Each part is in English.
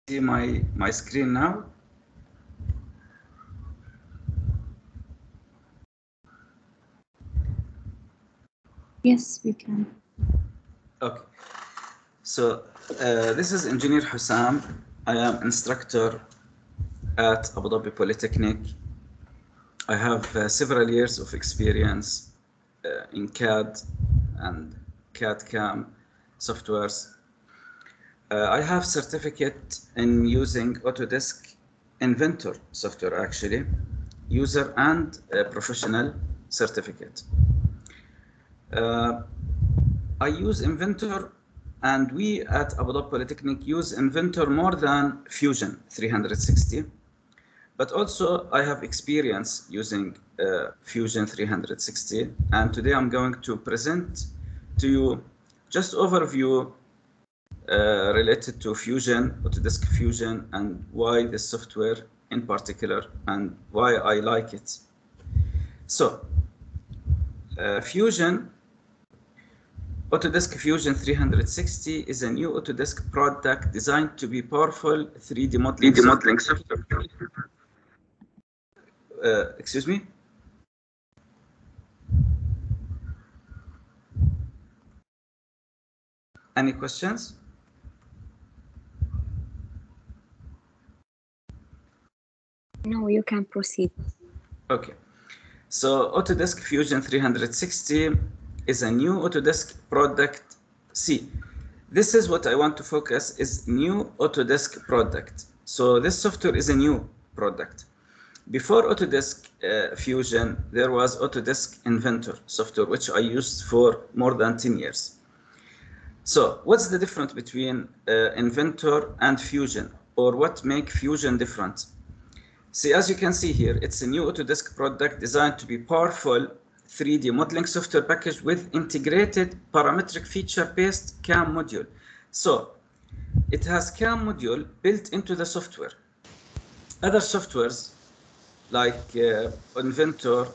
see my screen now? Yes, we can. Okay. So this is Engineer Hussam. I am instructor at Abu Dhabi Polytechnic. I have several years of experience in CAD and CAD/CAM softwares. I have certificate in using Autodesk Inventor software, actually, user and professional certificate. I use Inventor, and we at Abu Dhabi Polytechnic use Inventor more than Fusion 360. But also I have experience using Fusion 360, and today I'm going to present to you just overview related to Fusion, Autodesk Fusion, and why this software in particular and why I like it. So Fusion, Autodesk Fusion 360 is a new Autodesk product designed to be powerful 3D modeling software. Excuse me? Any questions? No, you can proceed. Okay. So Autodesk Fusion 360 is a new Autodesk product. See, this is what I want to focus is new Autodesk product. So this software is a new product. Before Autodesk Fusion, there was Autodesk Inventor software, which I used for more than 10 years. So what's the difference between Inventor and Fusion, or what makes Fusion different? See, as you can see here, it's a new Autodesk product designed to be powerful 3D modeling software package with integrated parametric feature-based CAM module. So it has CAM module built into the software. Other softwares like Inventor,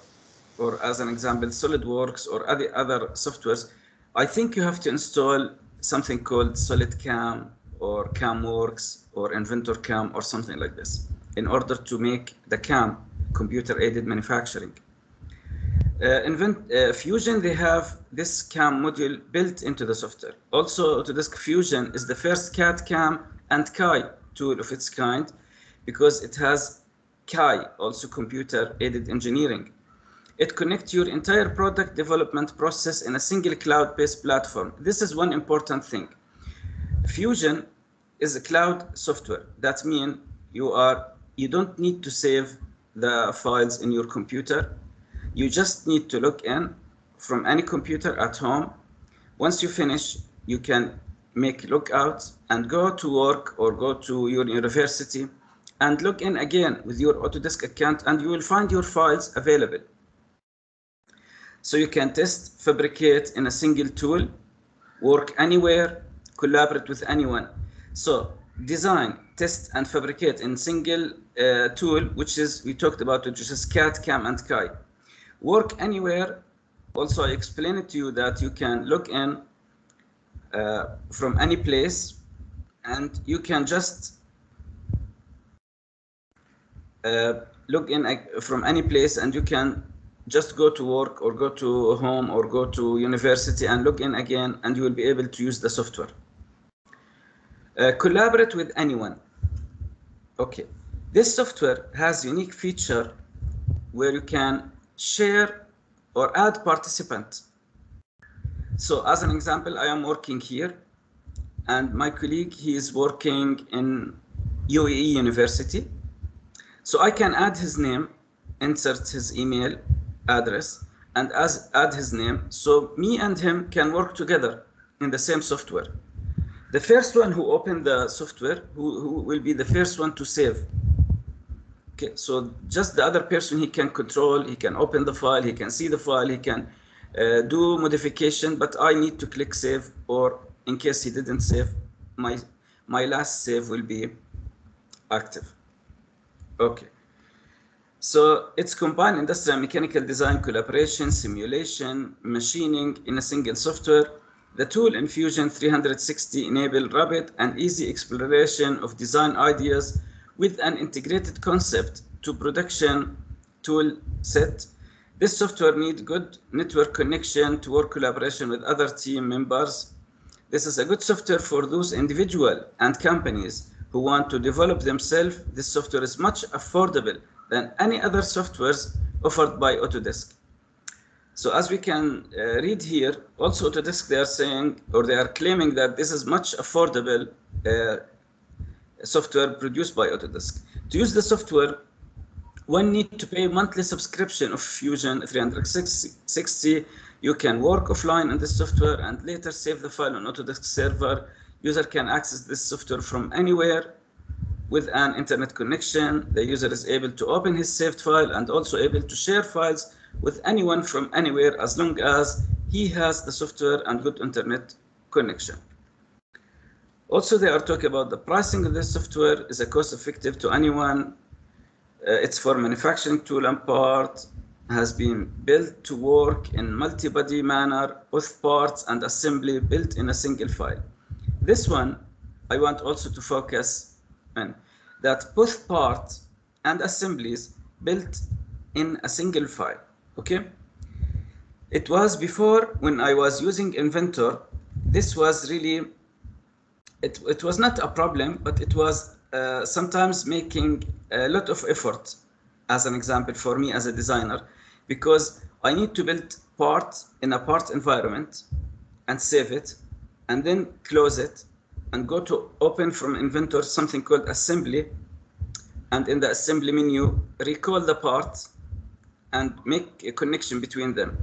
or as an example, SolidWorks or other softwares, I think you have to install something called SolidCAM or CAMWorks or Inventor CAM or something like this in order to make the CAM, computer-aided manufacturing. Fusion, they have this CAM module built into the software. Also, Autodesk Fusion is the first CAD, CAM, and CAI tool of its kind because it has CAI, also computer-aided engineering. It connects your entire product development process in a single cloud-based platform. This is one important thing. Fusion is a cloud software. That means you don't need to save the files in your computer. You just need to log in from any computer at home. Once you finish, you can make logout and go to work or go to your university and log in again with your Autodesk account, and you will find your files available. So you can test, fabricate in a single tool, work anywhere, collaborate with anyone. So design, test, and fabricate in single tool, which is, we talked about it, which is CAD, CAM, and CAI. Work anywhere. Also, I explained it to you that you can log in from any place, and you can just log in from any place, and you can just go to work or go to home or go to university and log in again, and you will be able to use the software. Collaborate with anyone. Okay, this software has unique feature where you can share or add participants. So as an example, I am working here, and my colleague, he is working in UAE University. So I can add his name, insert his email address, and add his name. So me and him can work together in the same software. The first one who opened the software, who will be the first one to save. Okay, so just the other person, he can control, he can open the file, he can see the file, he can do modification, but I need to click save, or in case he didn't save, my last save will be active. Okay. So it's combined industrial mechanical design, collaboration, simulation, machining in a single software. The tool in Fusion 360 enables rapid and easy exploration of design ideas with an integrated concept to production tool set. This software needs good network connection to work collaboration with other team members. This is a good software for those individuals and companies who want to develop themselves. This software is much affordable than any other softwares offered by Autodesk. So as we can read here, also Autodesk, they are saying, or they are claiming that this is much affordable software produced by Autodesk. To use the software, one need to pay monthly subscription of Fusion 360. You can work offline on this software and later save the file on Autodesk server. User can access this software from anywhere with an internet connection. The user is able to open his saved file and also able to share files with anyone from anywhere as long as he has the software and good internet connection. Also, they are talking about the pricing of this software is a cost effective to anyone. It's for manufacturing tool and part, has been built to work in multi-body manner, both parts and assembly built in a single file. This one, I want also to focus on that both parts and assemblies built in a single file, okay? It was before when I was using Inventor, this was really, it was not a problem, but it was sometimes making a lot of effort, as an example for me as a designer, because I need to build part in a part environment and save it and then close it and go to open from Inventor something called assembly, and in the assembly menu recall the part and make a connection between them.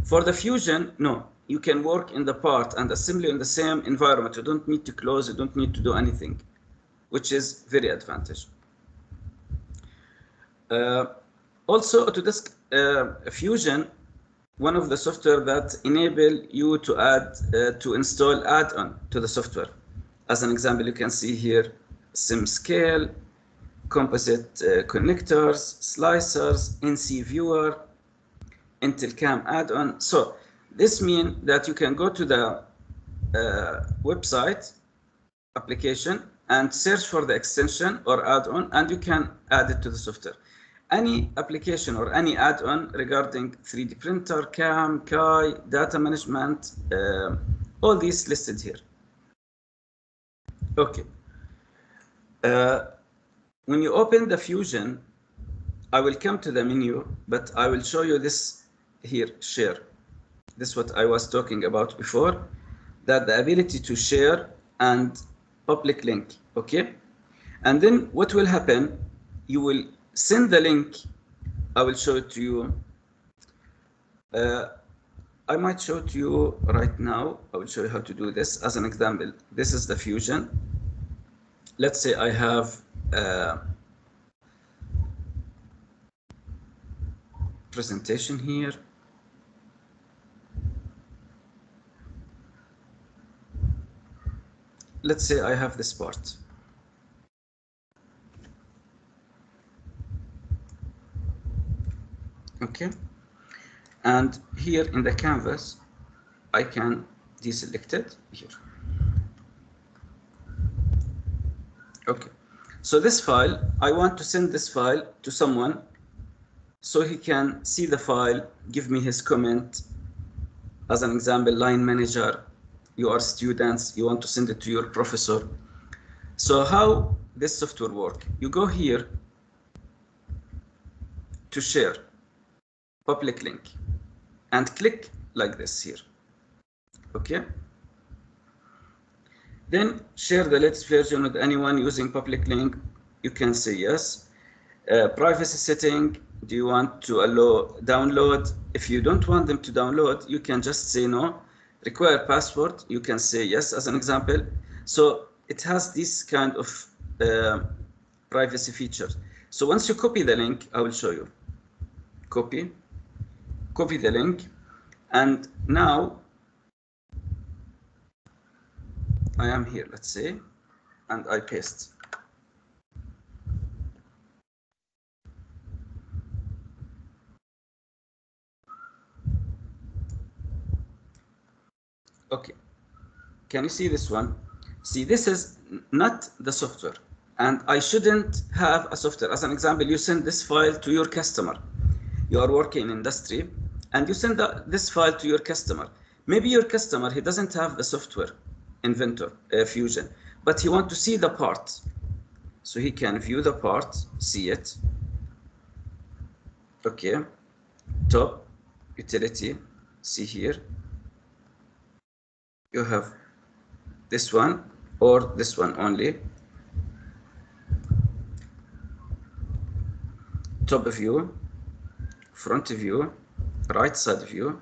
For the Fusion, no, you can work in the part and assembly in the same environment. You don't need to close, you don't need to do anything, which is very advantageous. Also, Autodesk Fusion, one of the software that enable you to add to install add-on to the software. As an example, you can see here sim scale, composite connectors, slicers, NC viewer, Intel Cam add-on. So this means that you can go to the website application and search for the extension or add-on, and you can add it to the software. Any application or any add-on regarding 3D printer, CAM, CAI, data management, all these listed here. Okay. When you open the Fusion, I will come to the menu, but I will show you this here, share. This is what I was talking about before, that the ability to share and public link, okay? And then what will happen, you will send the link. I will show it to you. I might show it to you right now. I will show you how to do this as an example. This is the Fusion. Let's say I have presentation here. Let's say I have this part. Okay, and here in the canvas I can deselect it here. Okay, so this file, I want to send this file to someone so he can see the file, give me his comment. As an example, line manager, you are students, you want to send it to your professor. So how this software work? You go here to share, public link, and click like this here, okay? Then share the latest version with anyone using public link. You can say yes. Privacy setting, do you want to allow download? If you don't want them to download, you can just say no. Require password, you can say yes as an example. So it has this kind of privacy features. So once you copy the link, I will show you. Copy the link, and now I am here, let's say, and I paste. Okay, can you see this one? See, this is not the software, and I shouldn't have a software. As an example, you send this file to your customer. You are working in industry, and you send this file to your customer. Maybe your customer, he doesn't have the software, Inventor, Fusion, but he wants to see the part. So he can view the part, see it. Okay, top, utility, see here. You have this one or this one only. Top view, front view, right side view.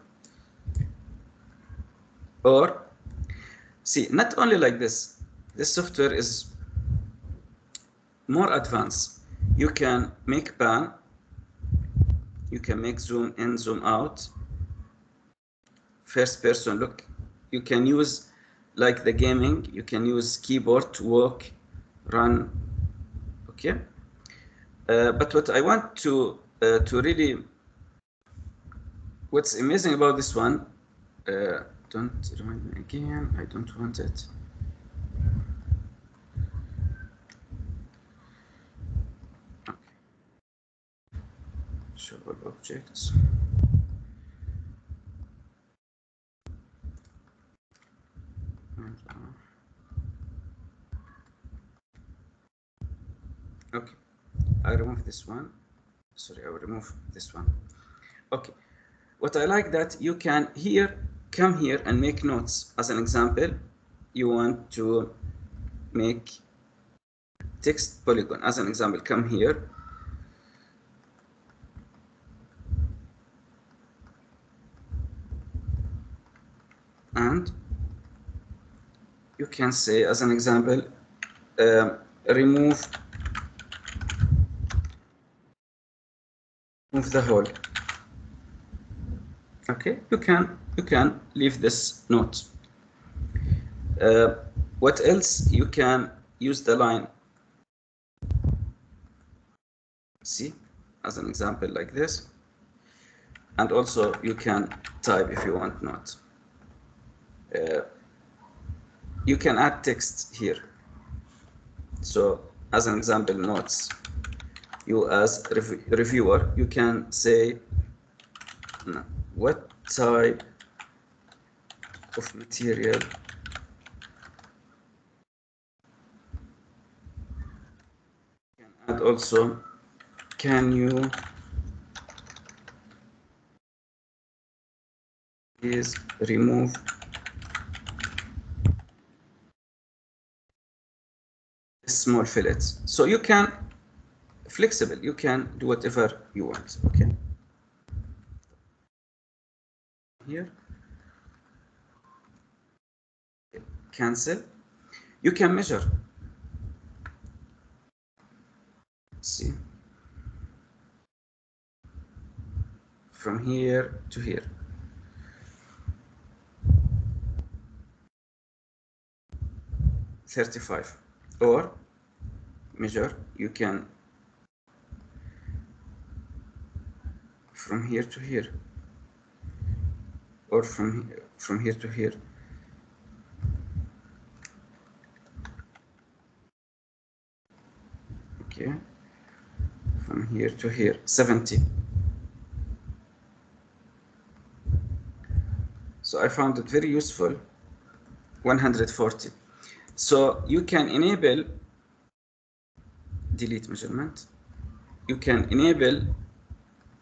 Or, see, not only like this, this software is more advanced. You can make pan, you can make zoom in, zoom out, first person look. You can use, like the gaming, you can use keyboard to walk, run, okay? But what I want to really, what's amazing about this one, don't remind me again, I don't want it. Okay. Show all objects. Okay, I remove this one. Sorry, I will remove this one. Okay, what I like that you can here, come here and make notes. As an example, you want to make text polygon. As an example, come here. And you can say, as an example, remove the whole. Okay, you can leave this note. What else? You can use the line. See, as an example like this. And also you can type if you want not. You can add text here. So as an example, notes. You as reviewer, you can say what type of material and also can you please remove small fillets. So you can flexible, you can do whatever you want. Okay, here cancel. You can measure. See, from here to here. $35 or measure. You can from here to here or from here to here. Okay, from here to here, 70. So I found it very useful. 140. So you can enable delete measurement. You can enable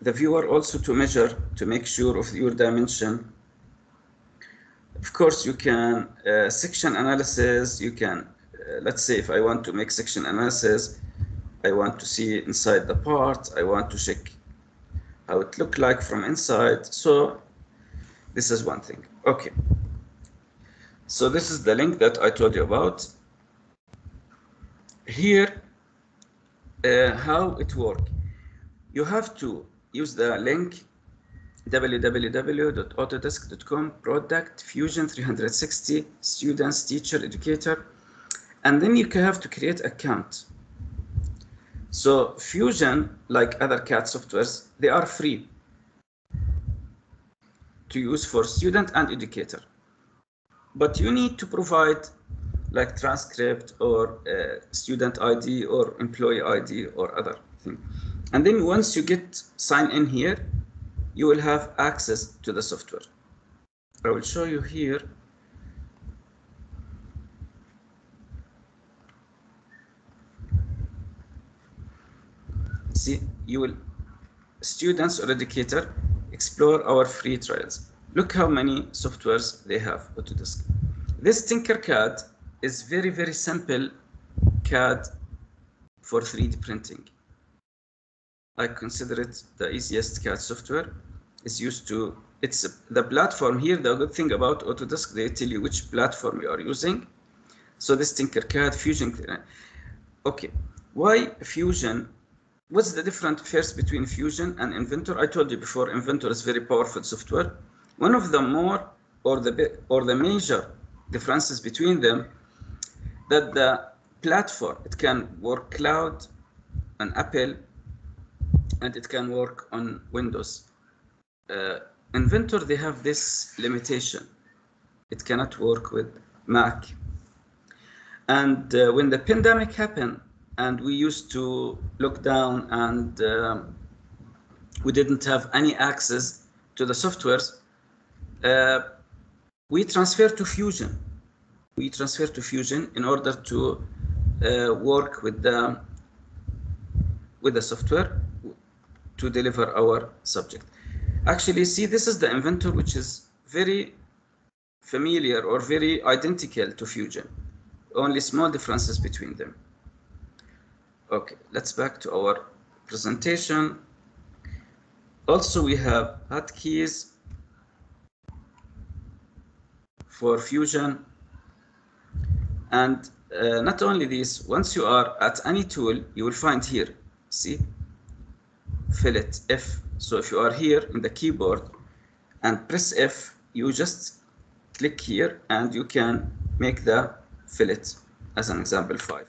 the viewer also to measure, to make sure of your dimension. Of course, you can section analysis. You can, let's say if I want to make section analysis, I want to see inside the part. I want to check how it look like from inside. So this is one thing. Okay. So this is the link that I told you about. Here, how it works. You have to use the link www.autodesk.com product fusion 360 students, teacher, educator, and then you have to create account. So Fusion, like other CAD softwares, they are free to use for student and educator. but you need to provide like transcript or student ID or employee ID or other thing. And then once you get sign in here, you will have access to the software. I will show you here. See, you will, students or educator, explore our free trials. Look how many softwares they have Autodesk. This Tinkercad is very, very simple CAD for 3D printing. I consider it the easiest CAD software. It's used to, it's the platform here. The good thing about Autodesk, they tell you which platform you are using. So this Tinkercad, Fusion. Okay, why Fusion? What's the difference first between Fusion and Inventor? I told you before, Inventor is very powerful software. One of the more or the major differences between them, that the platform, it can work cloud on Apple and it can work on Windows. Inventor, they have this limitation. It cannot work with Mac. And when the pandemic happened and we used to lock down and we didn't have any access to the softwares, we transferred to Fusion. We transferred to Fusion in order to work with the software to deliver our subject. Actually, see, this is the Inventor, which is very familiar or very identical to Fusion. Only small differences between them. Okay, let's back to our presentation. Also, we have hotkeys for Fusion. And not only this, once you are at any tool, you will find here, see, fillet F. So if you are here in the keyboard and press F, you just click here and you can make the fillet, as an example 5.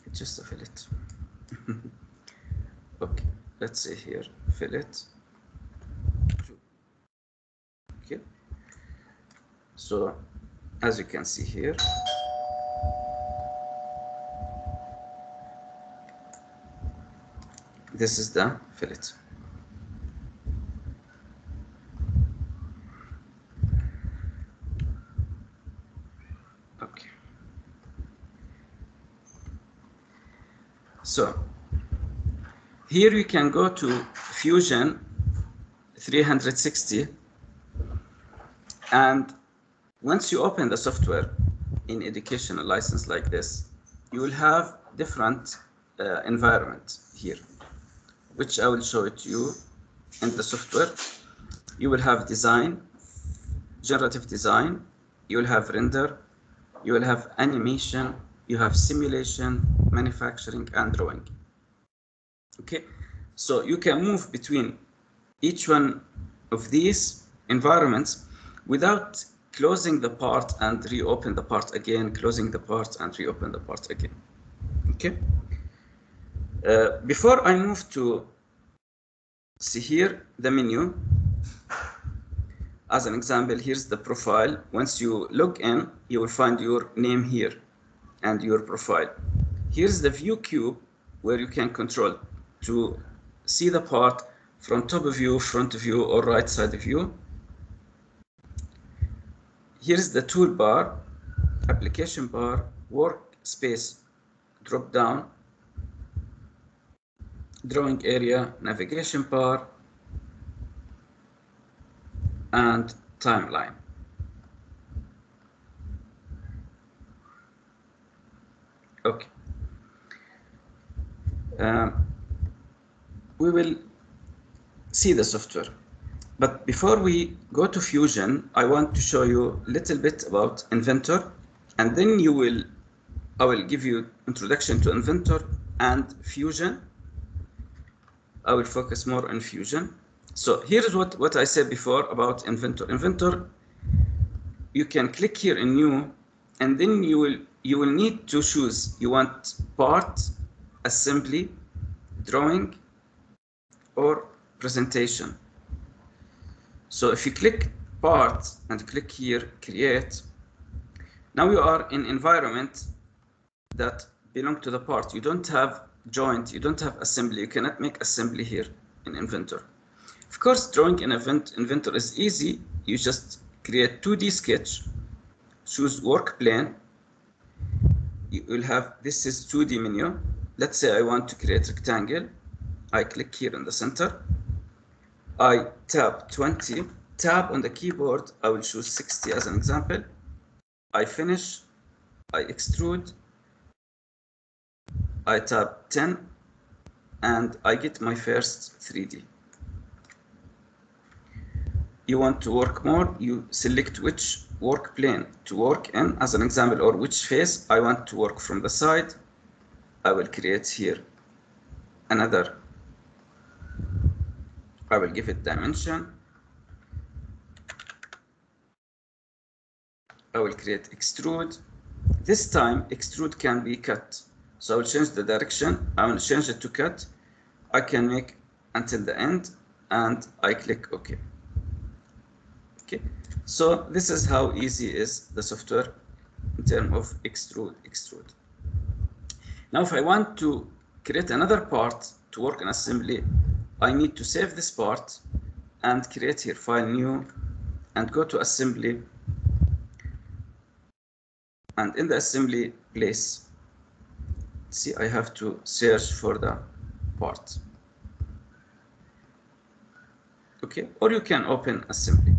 It's just a fillet. Okay, let's say here fillet. Okay, so as you can see here, this is the fillet. Okay, so here you can go to Fusion 360, and once you open the software in educational license like this, you will have different environment here, which I will show it to you in the software. You will have design, generative design, you will have render, you will have animation, you have simulation, manufacturing, and drawing. Okay, so you can move between each one of these environments without closing the part and reopen the part again, closing the part and reopen the part again. Okay. Before I move to see here the menu, as an example, here's the profile. Once you log in, you will find your name here and your profile. Here's the view cube where you can control to see the part from top view, front view, or right side view. Here's the toolbar, application bar, workspace drop down, drawing area, navigation bar, and timeline. Okay. We will see the software. But before we go to Fusion, I want to show you a little bit about Inventor, and then I will give you introduction to Inventor and Fusion. I will focus more on Fusion. So here's what I said before about Inventor. Inventor, you can click here in New and then you will need to choose. You want part, assembly, drawing, or presentation. So if you click part and click here create, now you are in environment that belong to the part. You don't have joint, you don't have assembly. You cannot make assembly here in Inventor. Of course, drawing in Inventor is easy. You just create 2D sketch, choose work plane. You will have, this is 2D menu. Let's say I want to create rectangle. I click here in the center. I tab 20, tab on the keyboard. I will choose 60 as an example. I finish, I extrude, I tab 10, and I get my first 3D. You want to work more, you select which work plane to work in as an example, or which face. I want to work from the side. I will create here another. I will give it dimension. I will create extrude. This time extrude can be cut. So I will change the direction. I will change it to cut. I can make until the end, and I click OK. Okay, so this is how easy is the software in terms of extrude. Now, if I want to create another part to work in assembly, I need to save this part and create here file new and go to assembly, and in the assembly place, see, I have to search for the part. Okay, or you can open assembly.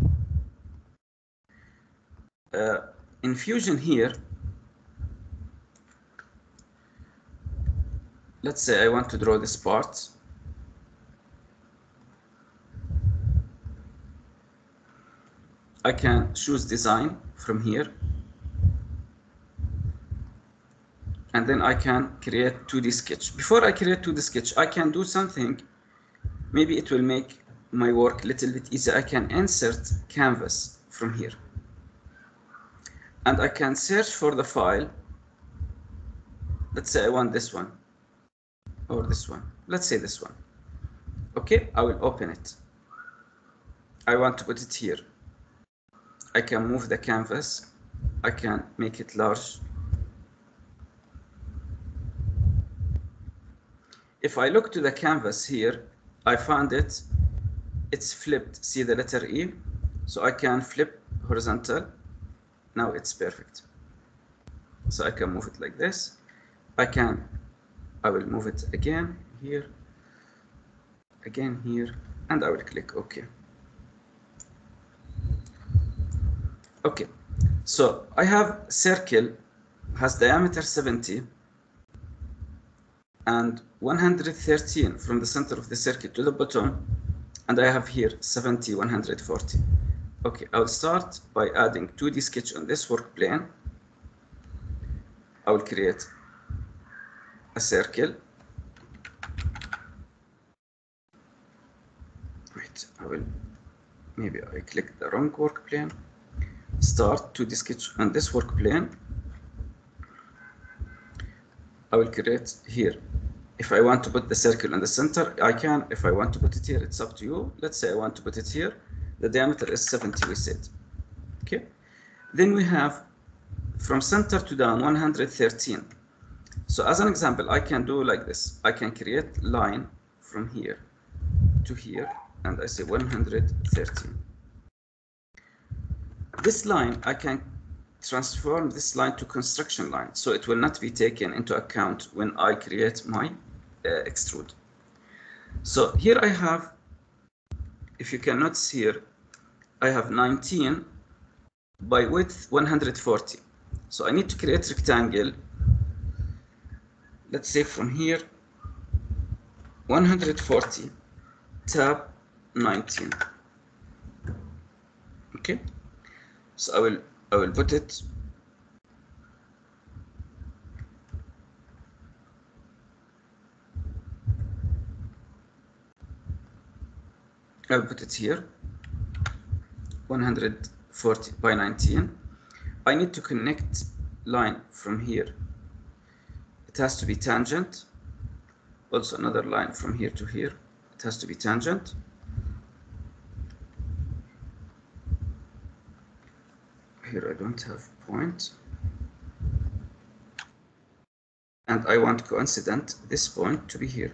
In Fusion here, let's say I want to draw this part. I can choose design from here, and then I can create 2D sketch. Before I create 2D sketch, I can do something. Maybe it will make my work a little bit easier. I can insert canvas from here, and I can search for the file. Let's say I want this one or this one. Let's say this one. Okay, I will open it. I want to put it here. I can move the canvas. I can make it large. If I look to the canvas here, I found it's flipped. See the letter E? So I can flip horizontal. Now it's perfect. So I can move it like this. I will move it again here, again here, and I will click OK. Okay, so I have circle, has diameter 70 and 113 from the center of the circle to the bottom, and I have here 70, 140. Okay, I'll start by adding 2D sketch on this work plane. I will create a circle. Wait, maybe I click the wrong work plane. Start 2D sketch on this work plane. I will create here. If I want to put the circle in the center, I can. If I want to put it here, it's up to you. Let's say I want to put it here. The diameter is 70, we said. Okay. Then we have from center to down 113. So as an example, I can do like this. I can create line from here to here, and I say 113. This line, I can transform this line to construction line, so it will not be taken into account when I create my extrude. So here I have, if you can notice here, I have 19 by width 140. So I need to create rectangle. Let's say from here 140 tab 19. Okay, so I will put it here 140 by 19. I need to connect line from here, it has to be tangent. Also another line from here to here, it has to be tangent. Here I don't have point. And I want coincident this point to be here.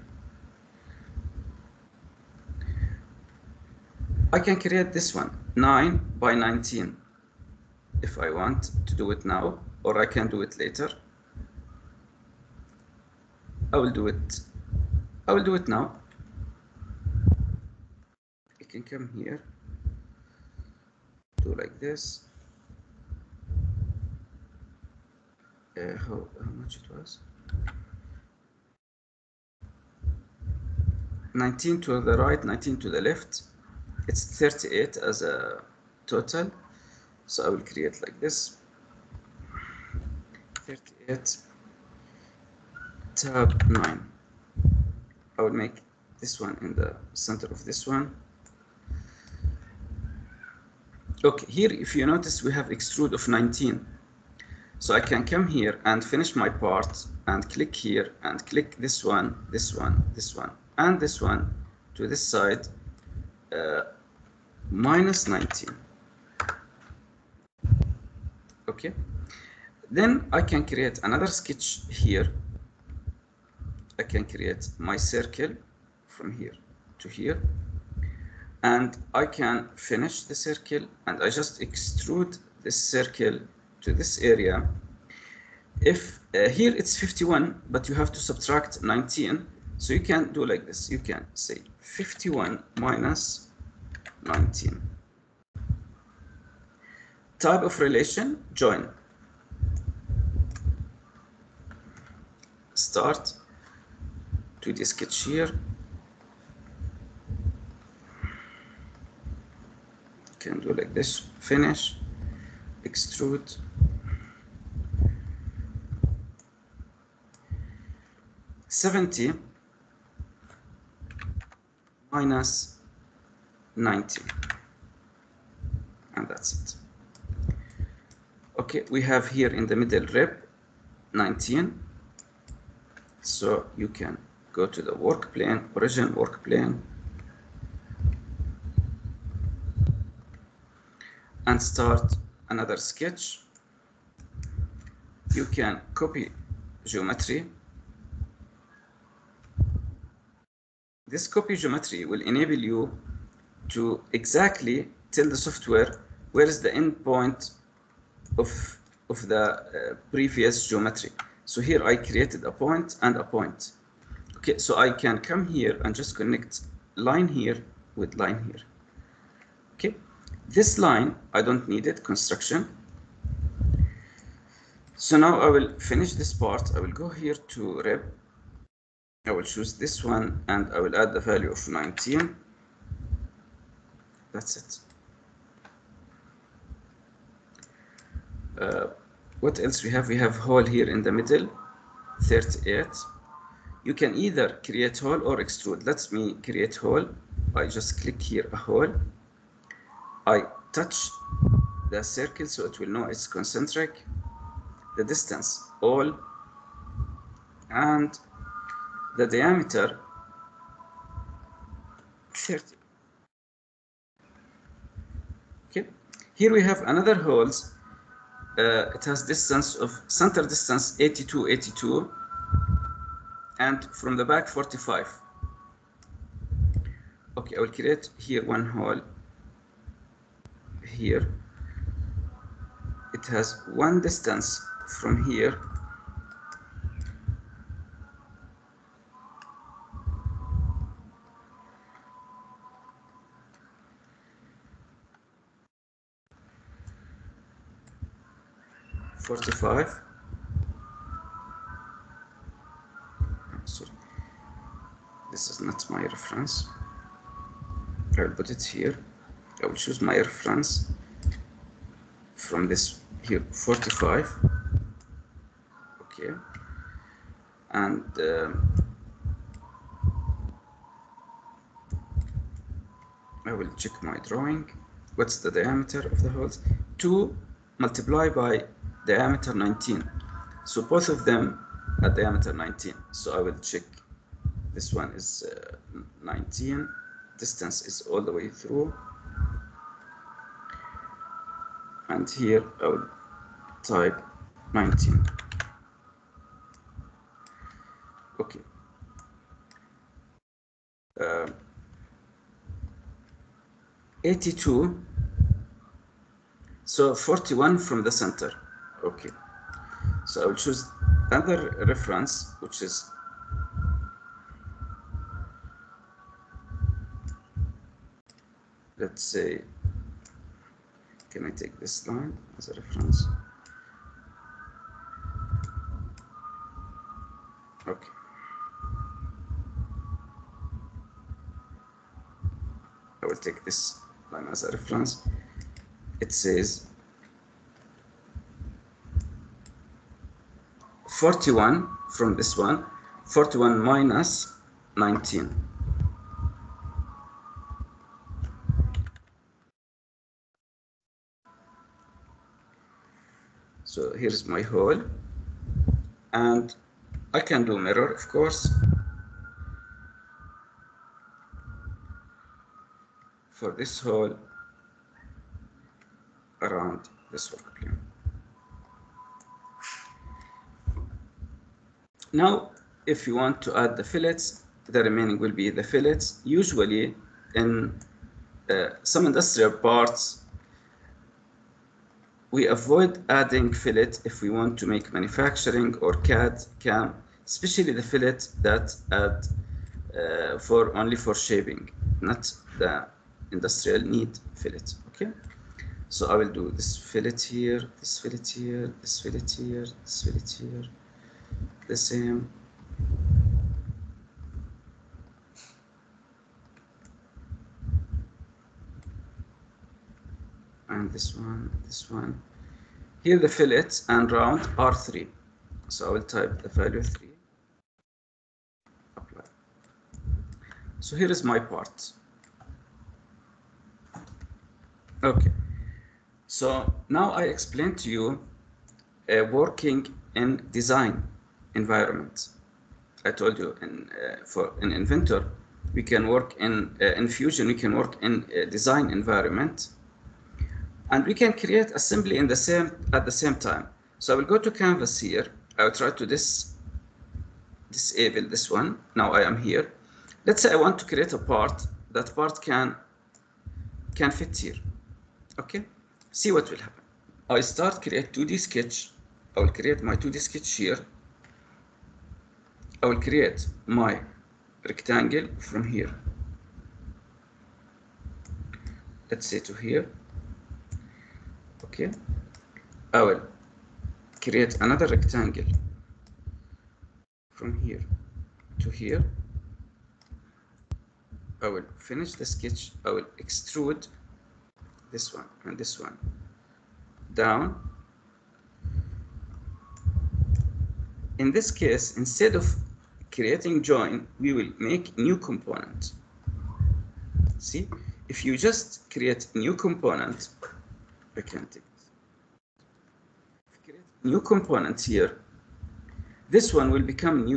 I can create this one, 9 by 19, if I want to do it now, or I can do it later. I will do it now. I can come here, do like this. How much it was? 19 to the right, 19 to the left. It's 38 as a total. So I will create like this. 38 tab 9. I will make this one in the center of this one. Okay, here if you notice we have extrude of 19. So I can come here and finish my part and click here and click this one, this one, this one, and this one to this side, minus 19. Okay, then I can create another sketch here. I can create my circle from here to here, and I can finish the circle and I just extrude this circle to this area. If here it's 51, but you have to subtract 19, so you can do like this. You can say 51 minus 19. Type of relation, join. Start 2D sketch here. Can do like this, finish, extrude. $70 minus 90, and that's it. Okay, we have here in the middle rib 19, so you can go to the work plane, origin work plane, and start another sketch. You can copy geometry. This copy geometry will enable you to exactly tell the software where is the end point of the previous geometry. So here I created a point and a point. Okay, so I can come here and just connect line here with line here. Okay, this line I don't need it, construction. So now I will finish this part. I will go here to rib. I will choose this one and I will add the value of 19. That's it. What else we have? We have hole here in the middle, 38. You can either create hole or extrude. Let me create hole. I just click here a hole. I touch the circle so it will know it's concentric. The distance, all, and the diameter, 30. Okay, here we have another holes. It has distance of center distance 82, and from the back 45. Okay, I will create here one hole. Here it has one distance from here, .45. Sorry, this is not my reference. I will put it here. I will choose my reference from this here, 45. Okay, and I will check my drawing. What's the diameter of the holes? 2 multiplied by diameter 19. So both of them are diameter 19. So I will check. This one is 19. Distance is all the way through. And here I will type 19. Okay. 82. So 41 from the center. Okay. So I will choose another reference, which is let's say, can I take this line as a reference? Okay. I will take this line as a reference. It says 41 from this one, 41 minus 19. So here's my hole, and I can do mirror, of course, for this hole around this work plane. Now, if you want to add the fillets, the remaining will be the fillets. Usually in some industrial parts, we avoid adding fillet if we want to make manufacturing or CAD, CAM, especially the fillet that add only for shaping, not the industrial need fillet. Okay, so I will do this fillet here, this fillet here, this fillet here, this fillet here, the same. And this one. Here the fillet and round are 3. So I will type the value 3. Apply. So here is my part. Okay. So now I explained to you working in design environment. I told you for an inventor, we can work in Fusion, we can work in a design environment, and we can create assembly at the same time. So I will go to canvas here. I will try to disable this one. Now I am here. Let's say I want to create a part. That part can fit here. Okay. See what will happen. I start create 2D sketch. I will create my 2D sketch here. I will create my rectangle from here. Let's say to here. Okay. I will create another rectangle from here to here. I will finish the sketch. I will extrude this one and this one down. In this case, instead of creating join, we will make new component. See, if you just create new component, I can take this. Create new component here. This one will become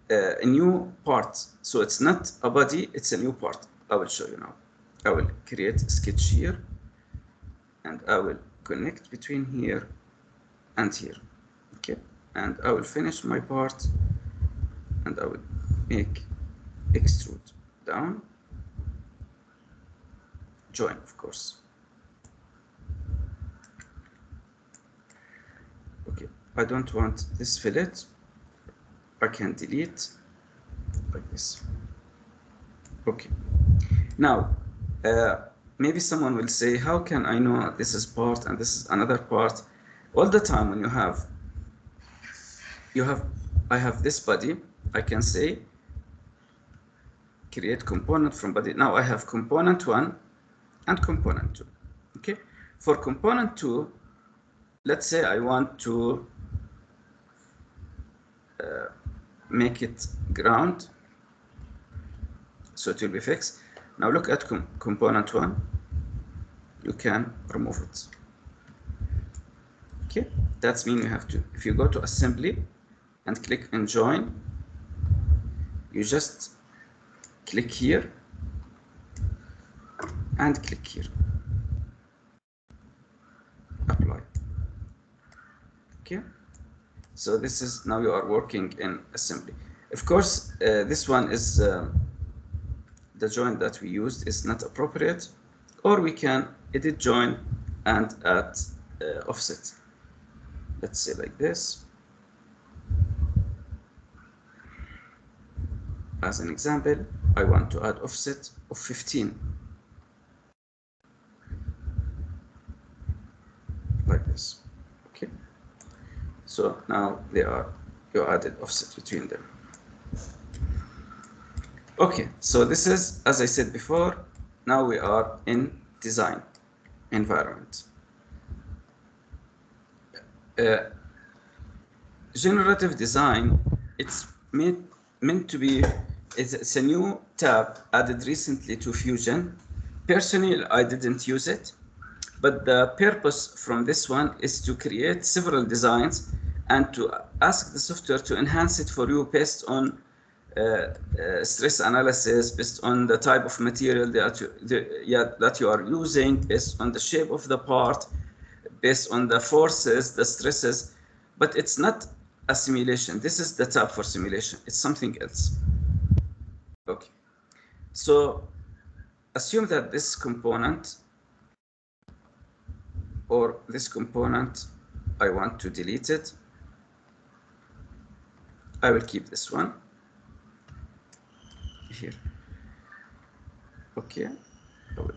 a new part. So it's not a body, it's a new part. I will show you now. I will create a sketch here, and I will connect between here and here. Okay, and I will finish my part, and I will make extrude down, join, of course. Okay, I don't want this fillet. I can delete like this. Okay, now maybe someone will say, how can I know this is part and this is another part? All the time when I have this body, I can say create component from body. Now I have component 1 and component 2. Okay, for component 2, let's say I want to make it ground, so it will be fixed. Now look at component 1. You can remove it. Okay, that's mean you have to, if you go to assembly and click on join, you just click here and click here, apply. Okay, so this is, now you are working in assembly. Of course, this one is the join that we used is not appropriate, or we can edit join and add offset. Let's say like this. As an example, I want to add offset of 15, like this. Okay, so now they are, you added offset between them. Okay, so this is, as I said before, now we are in design environment. Generative design, it's meant to be, it's a new tab added recently to Fusion. Personally, I didn't use it, but the purpose from this one is to create several designs and to ask the software to enhance it for you based on stress analysis, based on the type of material that you are using, based on the shape of the part, based on the forces, the stresses. But it's not a simulation. This is the tab for simulation. It's something else. Okay. So assume that this component or this component, I want to delete it. I will keep this one here. Okay, I will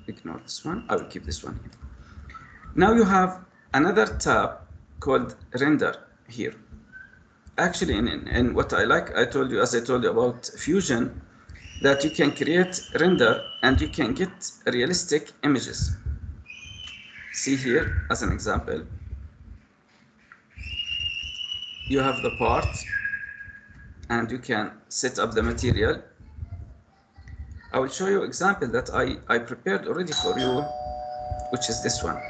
ignore this one. I will keep this one here. Now you have another tab called render here. Actually, in what I like, I told you, as I told you about Fusion, that you can create render and you can get realistic images. See here, as an example, you have the part and you can set up the material. I will show you an example that I prepared already for you, which is this one.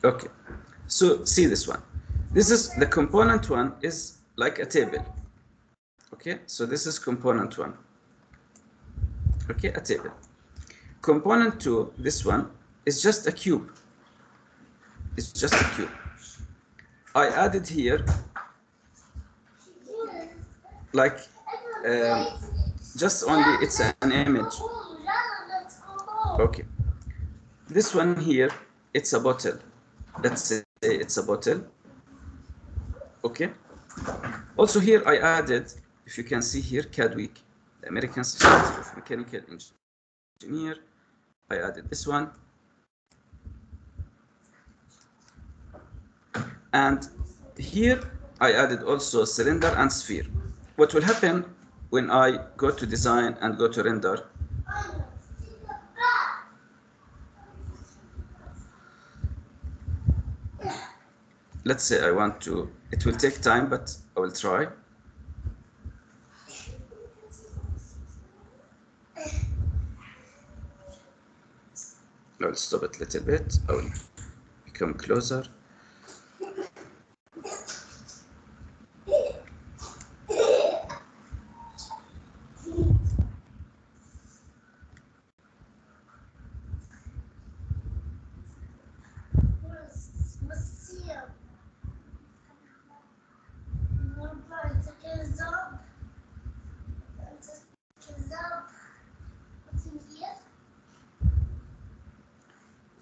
Okay, so see this one. This is the component one, is like a table. Okay, so this is component one. Okay, a table. Component two, this one, is just a cube. It's just a cube. I added here like just only, it's an image. Okay, this one here, it's a bottle. Let's say it's a bottle. Okay, also here I added, if you can see here, CAD Week, the American Society of Mechanical Engineer. I added this one, and here I added also cylinder and sphere. What will happen when I go to design and go to render? Let's say I want to, it will take time, but I will try. I will stop it a little bit. I will become closer.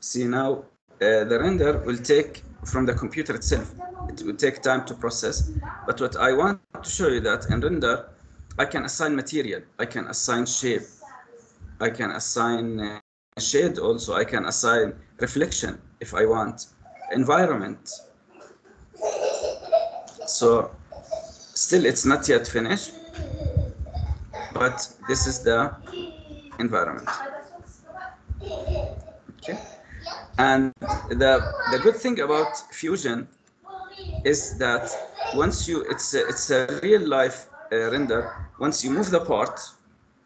See now, the render will take from the computer itself. It will take time to process. But what I want to show you that in render, I can assign material, I can assign shape, I can assign shade also, I can assign reflection if I want, environment. So still it's not yet finished, but this is the environment. Okay. And the good thing about Fusion is that once you, it's a real life render. once you move the part,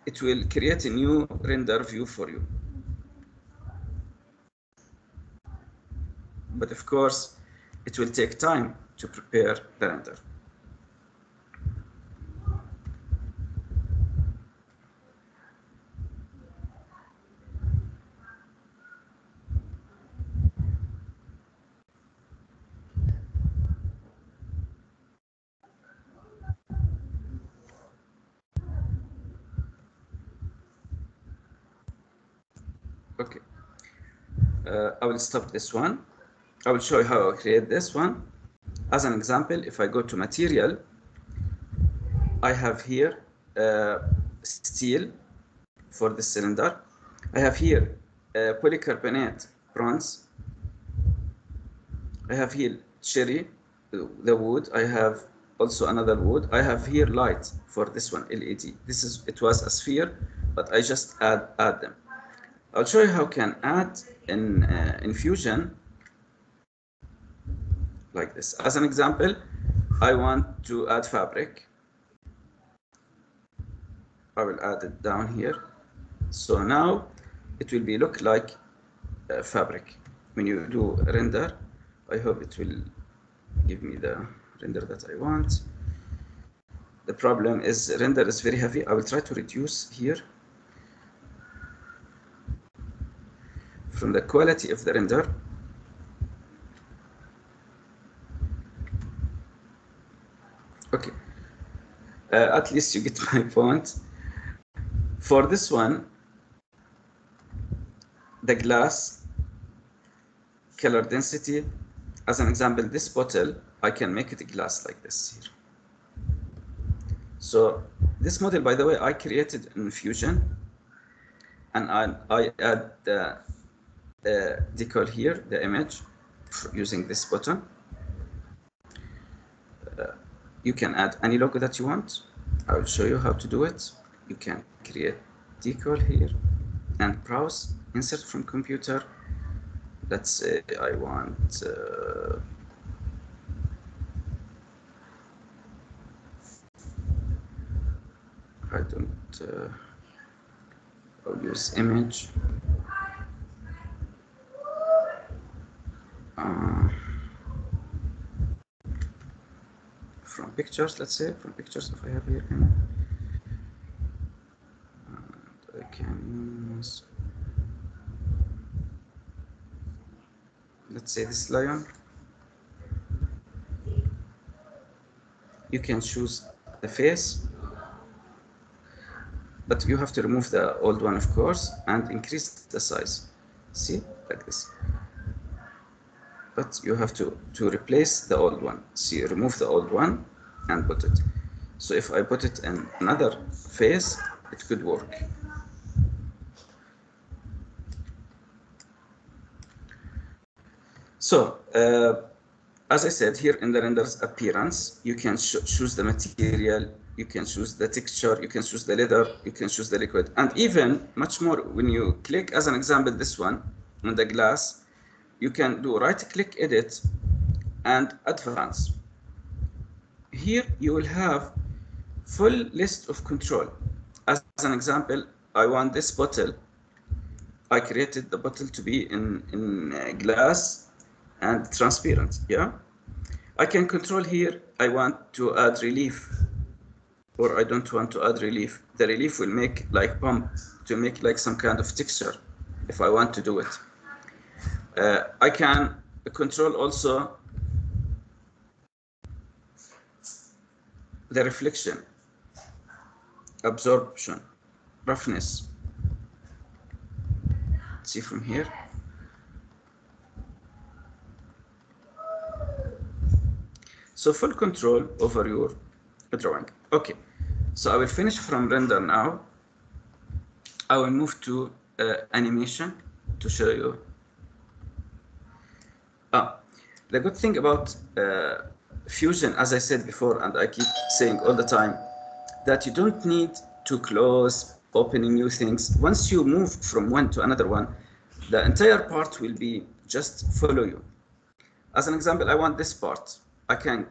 it will create a new render view for you. But of course, it will take time to prepare the render. Okay, I will stop this one. I will show you how I create this one. As an example, if I go to material, I have here steel for the cylinder. I have here polycarbonate bronze. I have here cherry, the wood. I have also another wood. I have here light for this one, LED. It was a sphere, but I just add them. I'll show you how I can add in Fusion like this. As an example, I want to add fabric. I will add it down here. So now it will be look like fabric. When you do render, I hope it will give me the render that I want. The problem is render is very heavy. I will try to reduce here from the quality of the render. Okay, at least you get my point. For this one, the glass color density, as an example, this bottle, I can make it glass like this here. So this model, by the way, I created in Fusion, and I add the decal here, the image, using this button. You can add any logo that you want. I will show you how to do it. You can create decal here and browse, insert from computer. Let's say I want I don't I'll use image. From pictures, let's say from pictures, if I have here, and I can use, let's say, this lion. You can choose the face, but you have to remove the old one, of course, and increase the size. See, like this. But you have to replace the old one. See, remove the old one and put it. So if I put it in another face, it could work. So as I said, here in the render's appearance, you can choose the material, you can choose the texture, you can choose the leather, you can choose the liquid, and even much more. When you click, as an example, this one on the glass, you can do right-click edit and advance. Here you will have full list of control. As an example, I want this bottle. I created the bottle to be in glass and transparent. Yeah, I can control here. I want to add relief, or I don't want to add relief. The relief will make like pump to make like some kind of texture if I want to do it. I can control also the reflection, absorption, roughness. See from here. So full control over your drawing. Okay, so I will finish from render now. I will move to animation to show you. The good thing about Fusion, as I said before, and I keep saying all the time, that you don't need to close, opening new things. Once you move from one to another one, the entire part will be just follow you. As an example, I want this part. I can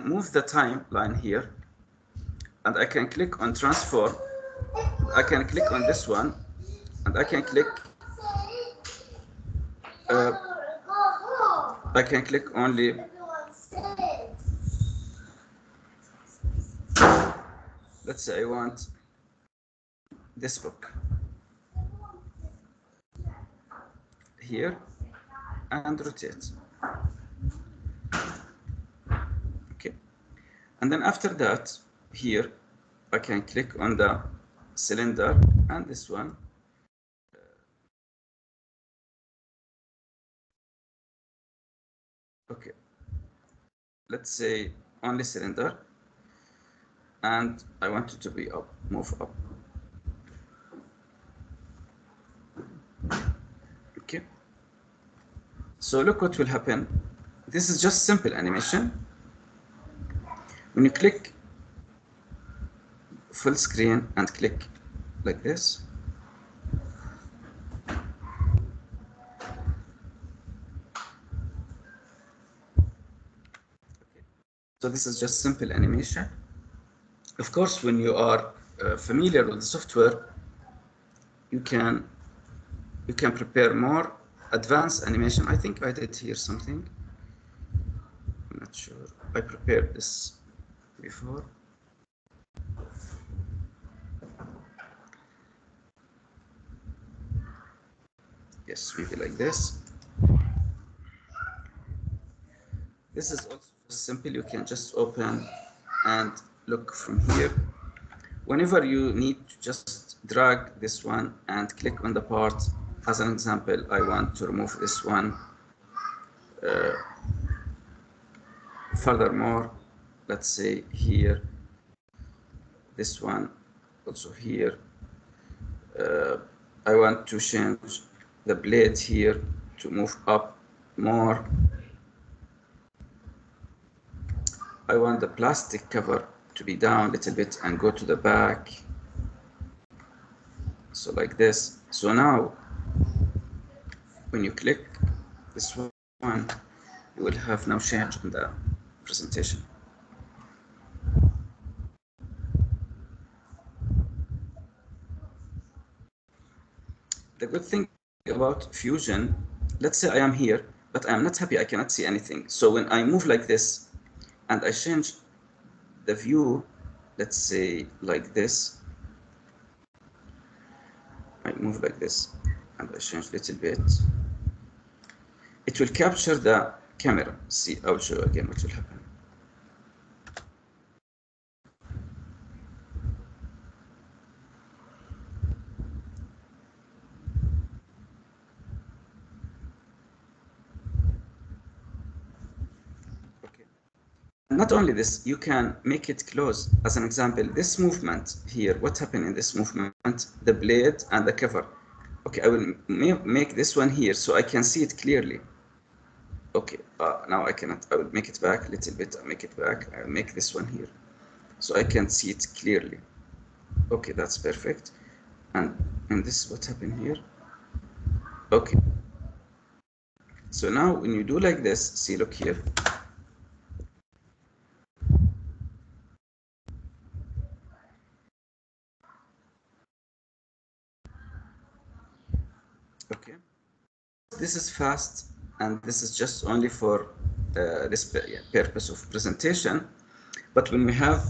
move the timeline here. and I can click on transform. I can click on this one, and I can click only. Let's say I want this book here and rotate. Okay, and then after that, here I can click on the cylinder and this one. Okay, let's say only cylinder, and I want it to be up, move up. Okay, so look what will happen. This is just simple animation. When you click full screen and click like this, so this is just simple animation. Of course, when you are familiar with the software, you can prepare more advanced animation. I think I did here something. I'm not sure. I prepared this before. Yes, maybe like this. This is also simple. You can just open and look from here. Whenever you need to just drag this one and click on the part, as an example, I want to remove this one. Furthermore, let's say here, this one, also here. I want to change the blade here to move up more. I want the plastic cover to be down a little bit and go to the back. So like this. So now, when you click this one, you will have no change in the presentation. The good thing about Fusion, let's say I am here, but I am not happy, I cannot see anything. So when I move like this and I change the view, let's say like this, I move like this and I change a little bit, it will capture the camera. See, I'll show you again what will happen. Okay. Not only this, you can make it close. As an example, this movement here, what happened in this movement? The blade and the cover. Okay, I will make this one here so I can see it clearly. Okay, now I cannot. I will make it back a little bit. I'll make it back. I'll make this one here so I can see it clearly. Okay, that's perfect. And this is what happened here. Okay. So now when you do like this, see, look here. Okay. This is fast, and this is just only for this purpose of presentation. But when we have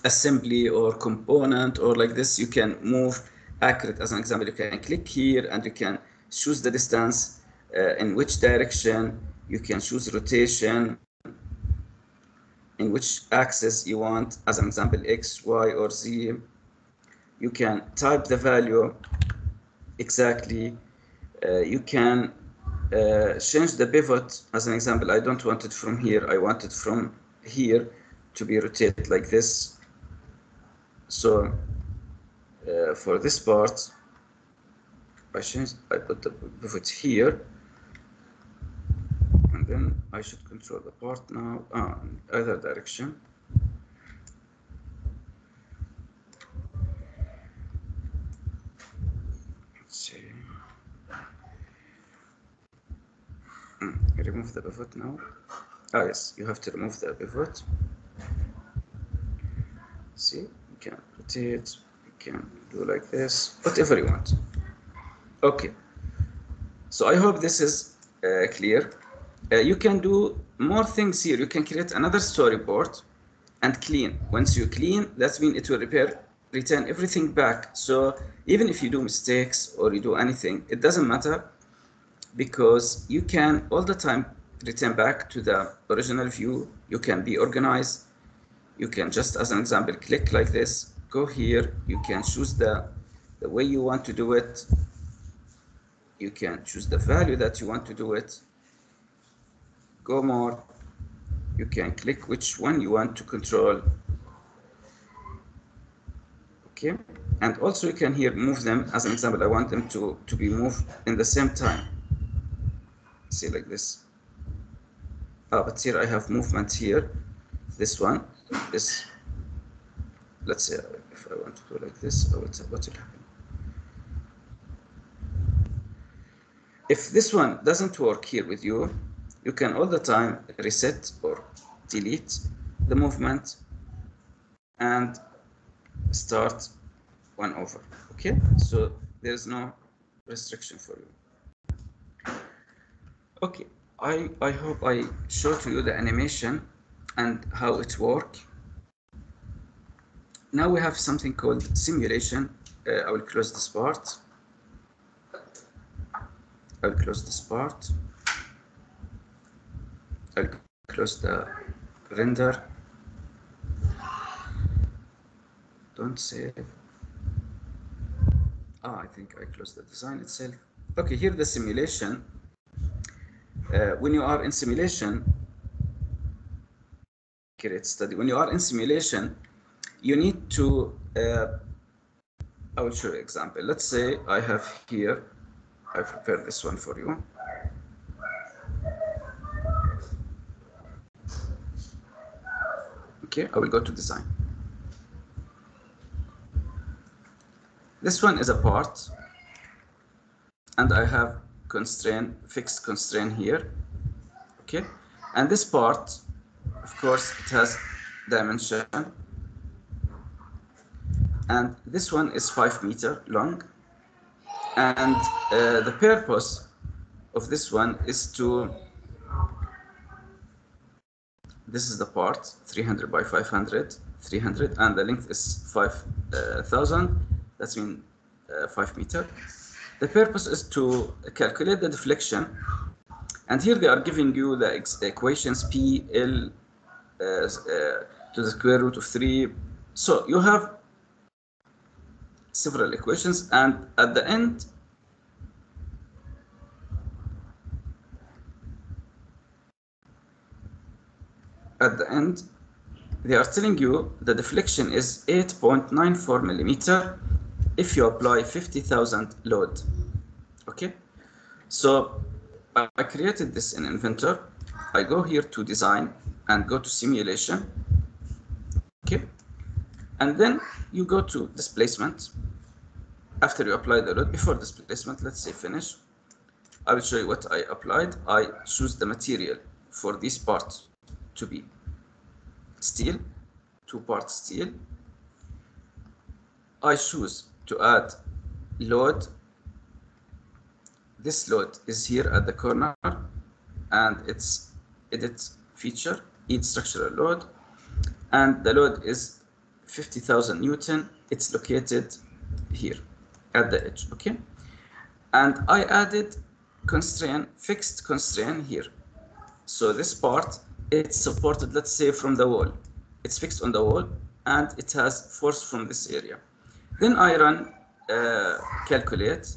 assembly or component or like this, you can move accurate. As an example, you can click here and you can choose the distance, in which direction. You can choose rotation, in which axis you want, as an example, X, Y, or Z. You can type the value exactly. You can change the pivot. As an example, I don't want it from here. I want it from here to be rotated like this. So for this part, I put the pivot here, and then I should control the part now in either direction. Let's see. Remove the pivot now. Yes, you have to remove the pivot. See, you can rotate, you can do like this, whatever you want. Okay, so I hope this is clear. You can do more things here. You can create another storyboard and clean. Once you clean, that means it will return everything back. So even if you do mistakes or you do anything, it doesn't matter, because you can all the time return back to the original view. You can be organized. You can just, as an example, click like this, go here, you can choose the way you want to do it. You can choose the value that you want to do it. Go more. You can click which one you want to control. Okay, and also you can here move them. As an example, I want them to be moved in the same time. See, like this. But here I have movement here. This one is, let's say, if I want to do like this, what will happen? If this one doesn't work here with you, you can all the time reset or delete the movement and start one over. Okay, so there's no restriction for you. Okay, I hope I showed you the animation and how it works. Now we have something called simulation. I will close this part. I'll close this part. I'll close the render. Don't save. I think I closed the design itself. Okay, here the simulation. When you are in simulation, create study. When you are in simulation, you need to, I will show you an example. Let's say I have here, I prepared this one for you. Okay, I will go to design. This one is a part, and I have fixed constraint here. Okay, and this part, of course, it has dimension, and this one is 5 meters long, and the purpose of this one is to, this is the part 300 by 500, 300, and the length is 5,000. That's mean 5 meters. The purpose is to calculate the deflection, and here they are giving you the equations P, L to the square root of 3. So you have several equations, and at the end, they are telling you the deflection is 8.94 millimeter if you apply 50,000 load. Okay, so I created this in Inventor. I go here to design and go to simulation. Okay, and then you go to displacement. After you apply the load, before displacement, let's say finish. I will show you what I applied. I choose the material for this part to be steel, 2 parts steel. I choose to add load. This load is here at the corner, and it's edit feature, each structural load, and the load is 50,000 Newton. It's located here at the edge. Okay, and I added constraint, fixed constraint here. So this part, it's supported, let's say, from the wall. It's fixed on the wall, and it has force from this area. Then I run calculate.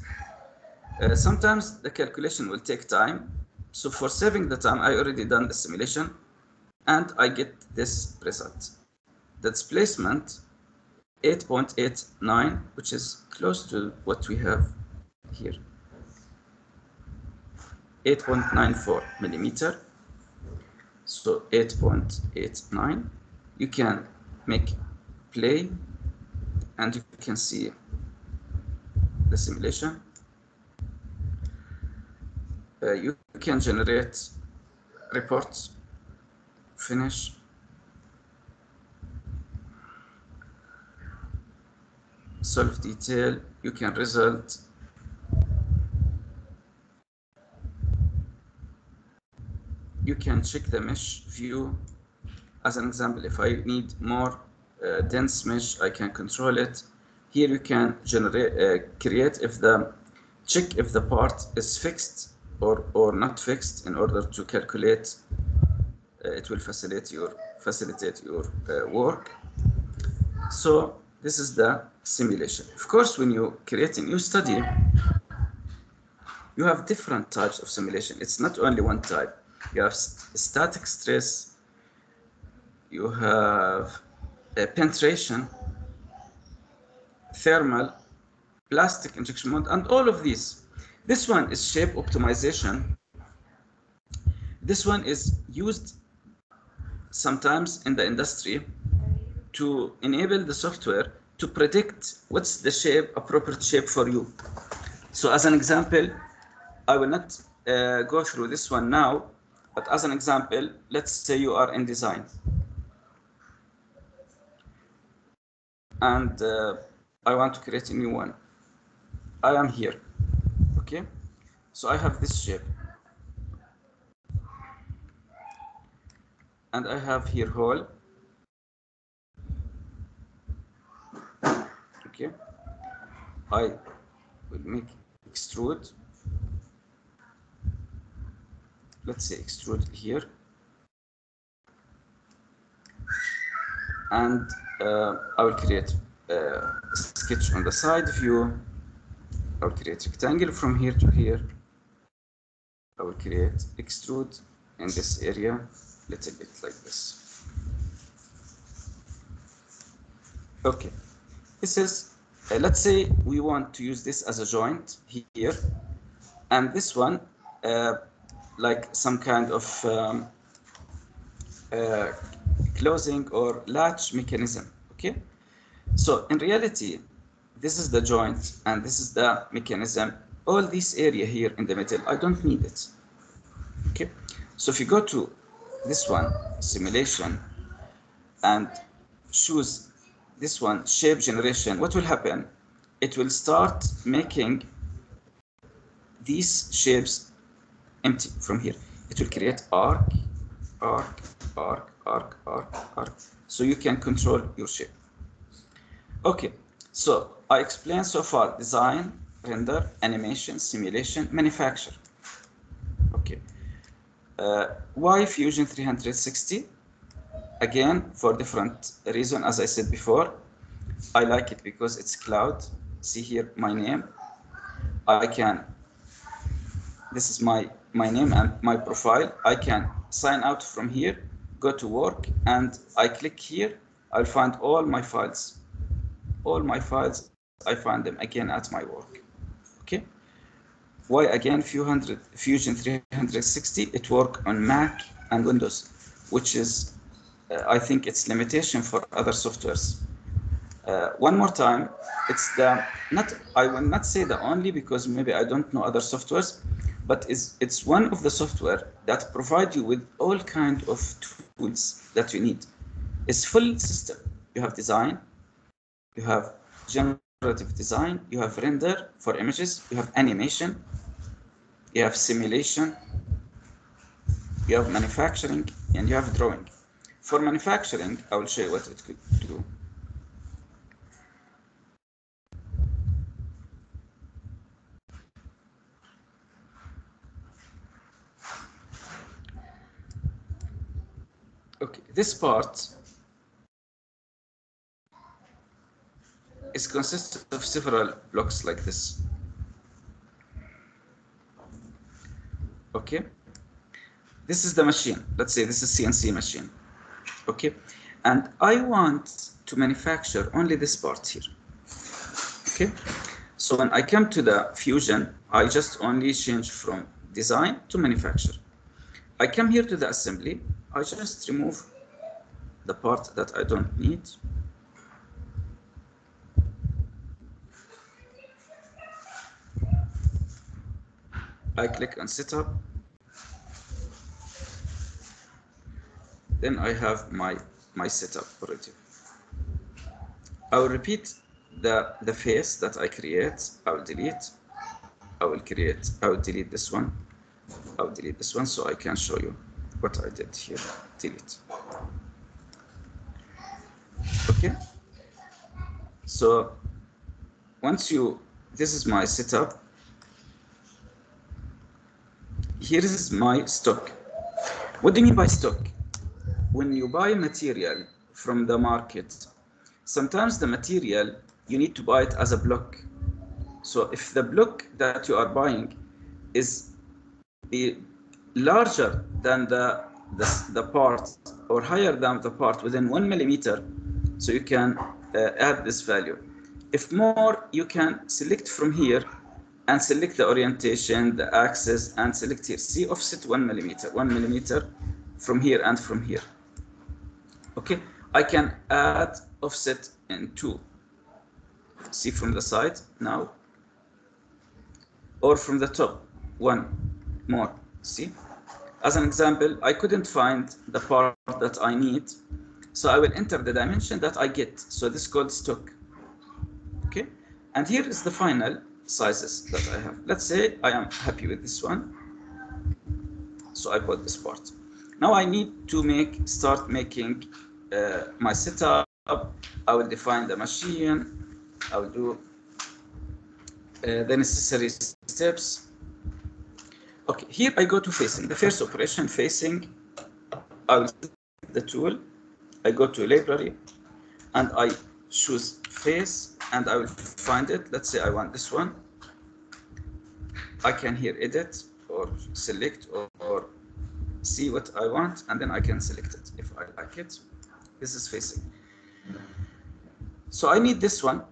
Sometimes the calculation will take time. So for saving the time, I already done the simulation, and I get this result. The displacement 8.89, which is close to what we have here. 8.94 millimeter. So 8.89. You can make play, and you can see the simulation. You can generate reports. Finish. solve detail, you can result. You can check the mesh view. As an example, if I need more dense mesh, I can control it. Here you can generate, create check if the part is fixed or not fixed in order to calculate. It will facilitate your work. So this is the simulation. Of course, when you create a new study, you have different types of simulation. It's not only one type. You have static stress, you have penetration, thermal, plastic injection mold, and all of these. This one is shape optimization. This one is used sometimes in the industry to enable the software to predict what's the shape, appropriate shape for you. So as an example, I will not go through this one now, but as an example, let's say you are in design. And I want to create a new one. I am here, okay? So I have this shape. And I have here hole. Okay. I will make extrude. Let's say extrude here. And I will create a sketch on the side view. I will create rectangle from here to here. I will create extrude in this area, little bit like this. Okay, this is, let's say we want to use this as a joint here, and this one like some kind of closing or latch mechanism. Okay, so in reality, this is the joint and this is the mechanism. All this area here in the middle, I don't need it. Okay, so if you go to this one, simulation, and choose this one, shape generation, what will happen? It will start making these shapes empty from here. It will create arc, arc, arc, arc, arc, arc. So you can control your shape. Okay, so I explained so far design, render, animation, simulation, manufacture. Okay, why Fusion 360? Again, for different reason, as I said before. I like it because it's cloud. See here my name. I can, this is my name and my profile. I can sign out from here, go to work, and I click here. I'll find all my files. All my files, I find them again at my work. Okay. Why again Fusion 360? It works on Mac and Windows, which is, I think it's limitation for other softwares. One more time, it's the, not, I will not say the only because maybe I don't know other softwares, but it's one of the software that provide you with all kind of tools that you need. It's full system. You have design, you have generative design, you have render for images, you have animation, you have simulation, you have manufacturing, and you have drawing. For manufacturing, I will show you what it could do. Okay, this part is consisted of several blocks like this. Okay, this is the machine. Let's say this is CNC machine. Okay, and I want to manufacture only this part here. Okay, so when I come to the Fusion, I just only change from design to manufacture. I come here to the assembly. I just remove the part that I don't need. I click on setup. Then I have my setup already. I will repeat the face that I create, I will delete. I will delete this one. I will delete this one so I can show you what I did here. Delete. Okay. So once this is my setup. Here is my stock. What do you mean by stock? When you buy material from the market, sometimes the material you need to buy it as a block. So if the block that you are buying is larger than the part or higher than the part within 1 millimeter, so you can add this value. If more, you can select from here and select the orientation, the axis, and select here. See, offset 1 millimeter from here and from here. Okay, I can add offset in 2. See from the side now, or from the top, 1 more. See, as an example, I couldn't find the part that I need, so I will enter the dimension that I get. So this is called stock. Okay, and here is the final sizes that I have. Let's say I am happy with this one, so I bought this part. Now I need to start making my setup. I will define the machine. I will do the necessary steps. Okay, here I go to facing. The first operation, facing. I will select the tool. I go to library, and I choose face, and I will find it. Let's say I want this one. I can here edit or select or see what I want, and then I can select it if I like it. This is facing. So I need this one.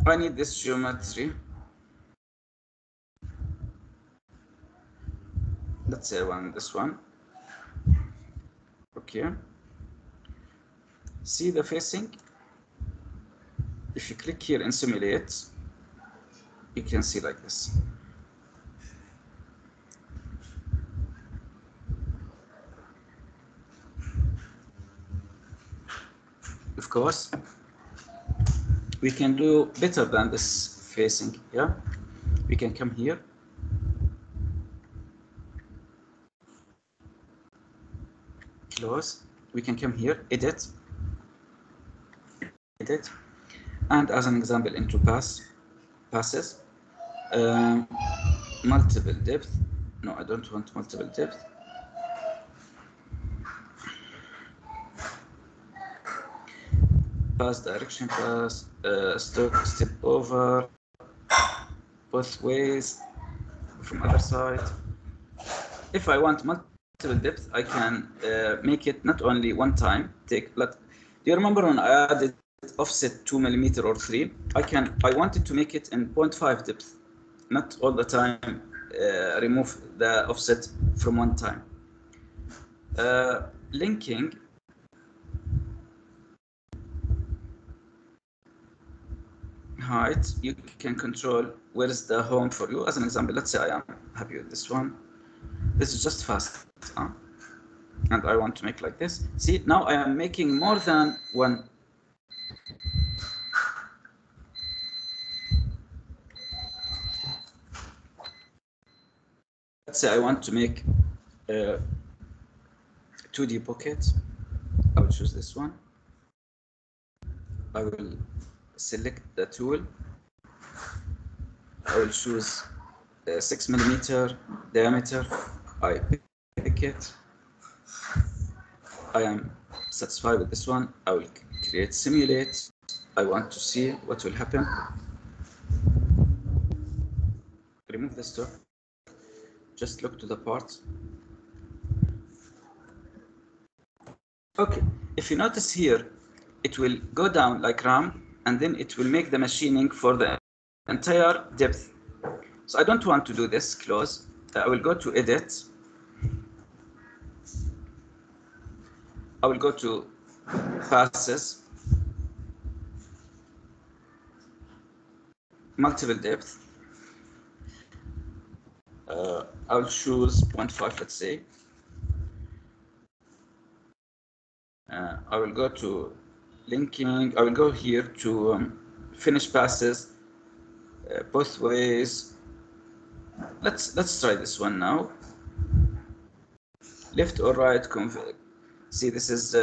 I need this geometry. Let's say I want this one. Okay. See the facing? If you click here and simulate, you can see like this. Of course, we can do better than this facing. Yeah, we can come here. Close. We can come here, edit, and as an example, into passes, multiple depth. No, I don't want multiple depth. Pass direction, pass, stock, step over, both ways, from other side. If I want multiple depth, I can make it not only one time. Do you remember when I added offset 2 millimeter or 3? I wanted to make it in 0.5 depth, not all the time remove the offset from one time. Linking. Height, you can control where is the home for you. As an example, let's say I am happy with this one. This is just fast, and I want to make like this. See, now I am making more than one. Let's say I want to make 2D pockets. I will choose this one. I will select the tool. I will choose 6 millimeter diameter. I pick it. I am satisfied with this one. I will create simulate. I want to see what will happen. Remove the stock. Just look to the part. Okay, if you notice here, it will go down like ramp, and then it will make the machining for the entire depth. So I don't want to do this. Close. I will go to edit. I will go to passes, multiple depth. I will choose 0.5, let's say. I will go to linking. I will go here to finish passes both ways. Let's try this one now. Left or right see, this is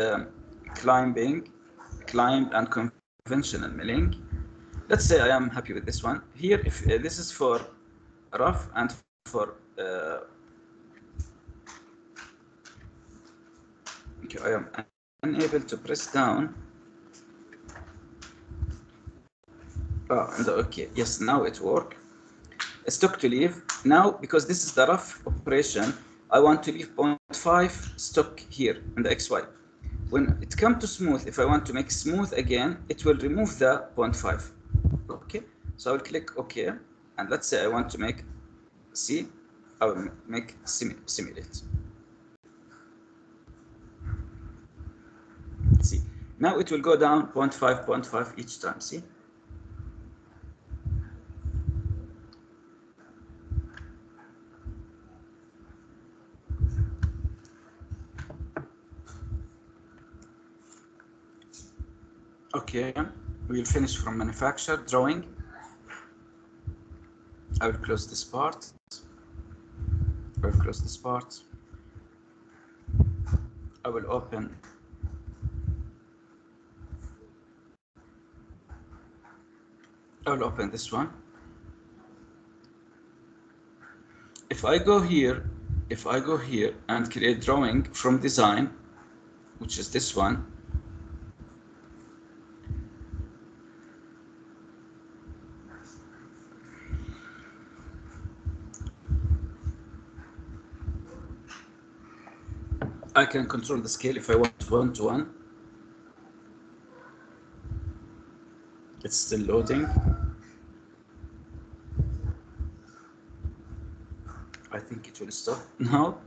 climb and conventional milling. Let's say I am happy with this one. Here, if this is for rough and for okay, I am unable to press down. And okay, yes, now it works. Stock to leave. Now, because this is the rough operation, I want to leave 0.5 stock here in the XY. When it comes to smooth, if I want to make smooth again, it will remove the 0.5. Okay, so I will click OK, and let's say I want to make C, I will make simulate. See, now it will go down 0.5, 0.5 each time. See. Okay, we will finish from manufacture drawing. I will close this part. I will close this part. I will open. I will open this one. If I go here and create drawing from design, which is this one, I can control the scale if I want 1:1. It's still loading. I think it will stop now.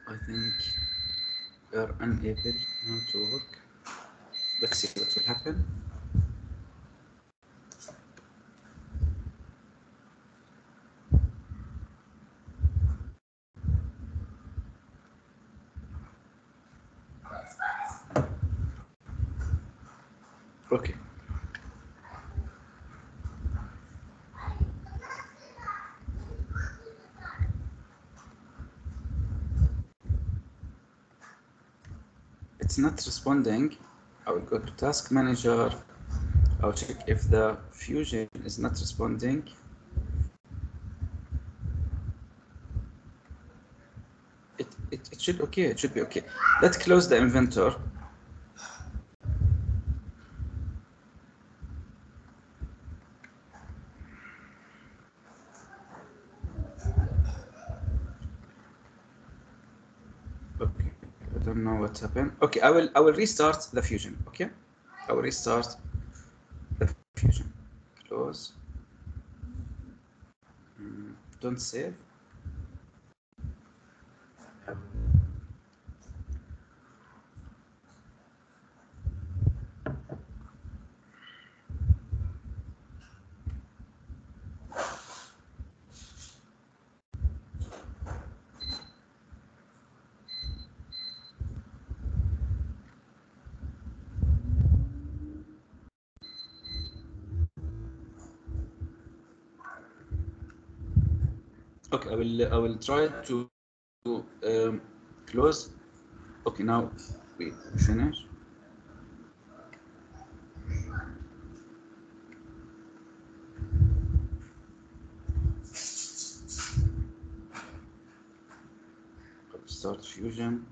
I think we are unable now to work. Let's see what will happen. Okay. It's not responding. I will go to task manager. I'll check if the fusion is not responding. It should okay. It should be okay. Let's close the inventor. Okay, I don't know what happened. Okay, I will restart the fusion. Okay, I will restart the fusion. Close. Don't save. Okay, I will try to close. Okay, now we finish. I'll start fusion.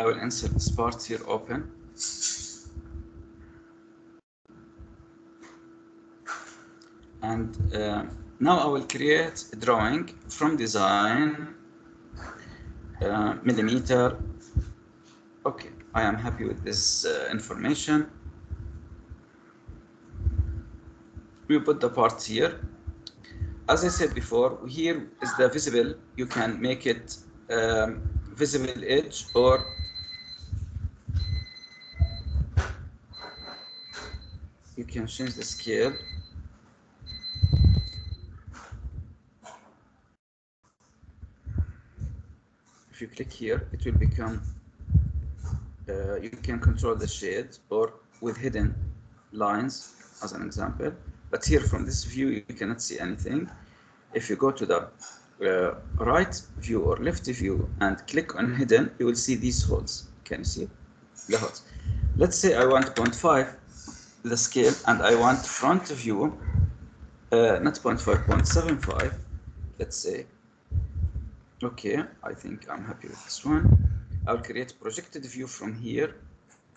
I will insert this part here open. And now I will create a drawing from design, millimeter. Okay, I am happy with this information. We put the parts here. As I said before, here is the visible. You can make it visible edge, or you can change the scale. If you click here, it will become, you can control the shade or with hidden lines as an example. But here from this view, you cannot see anything. If you go to the right view or left view and click on hidden, you will see these holes. Can you see the holes? Let's say I want 0.5 the scale, and I want front view, not 0.5, 0.75, let's say. Okay, I think I'm happy with this one. I'll create projected view from here,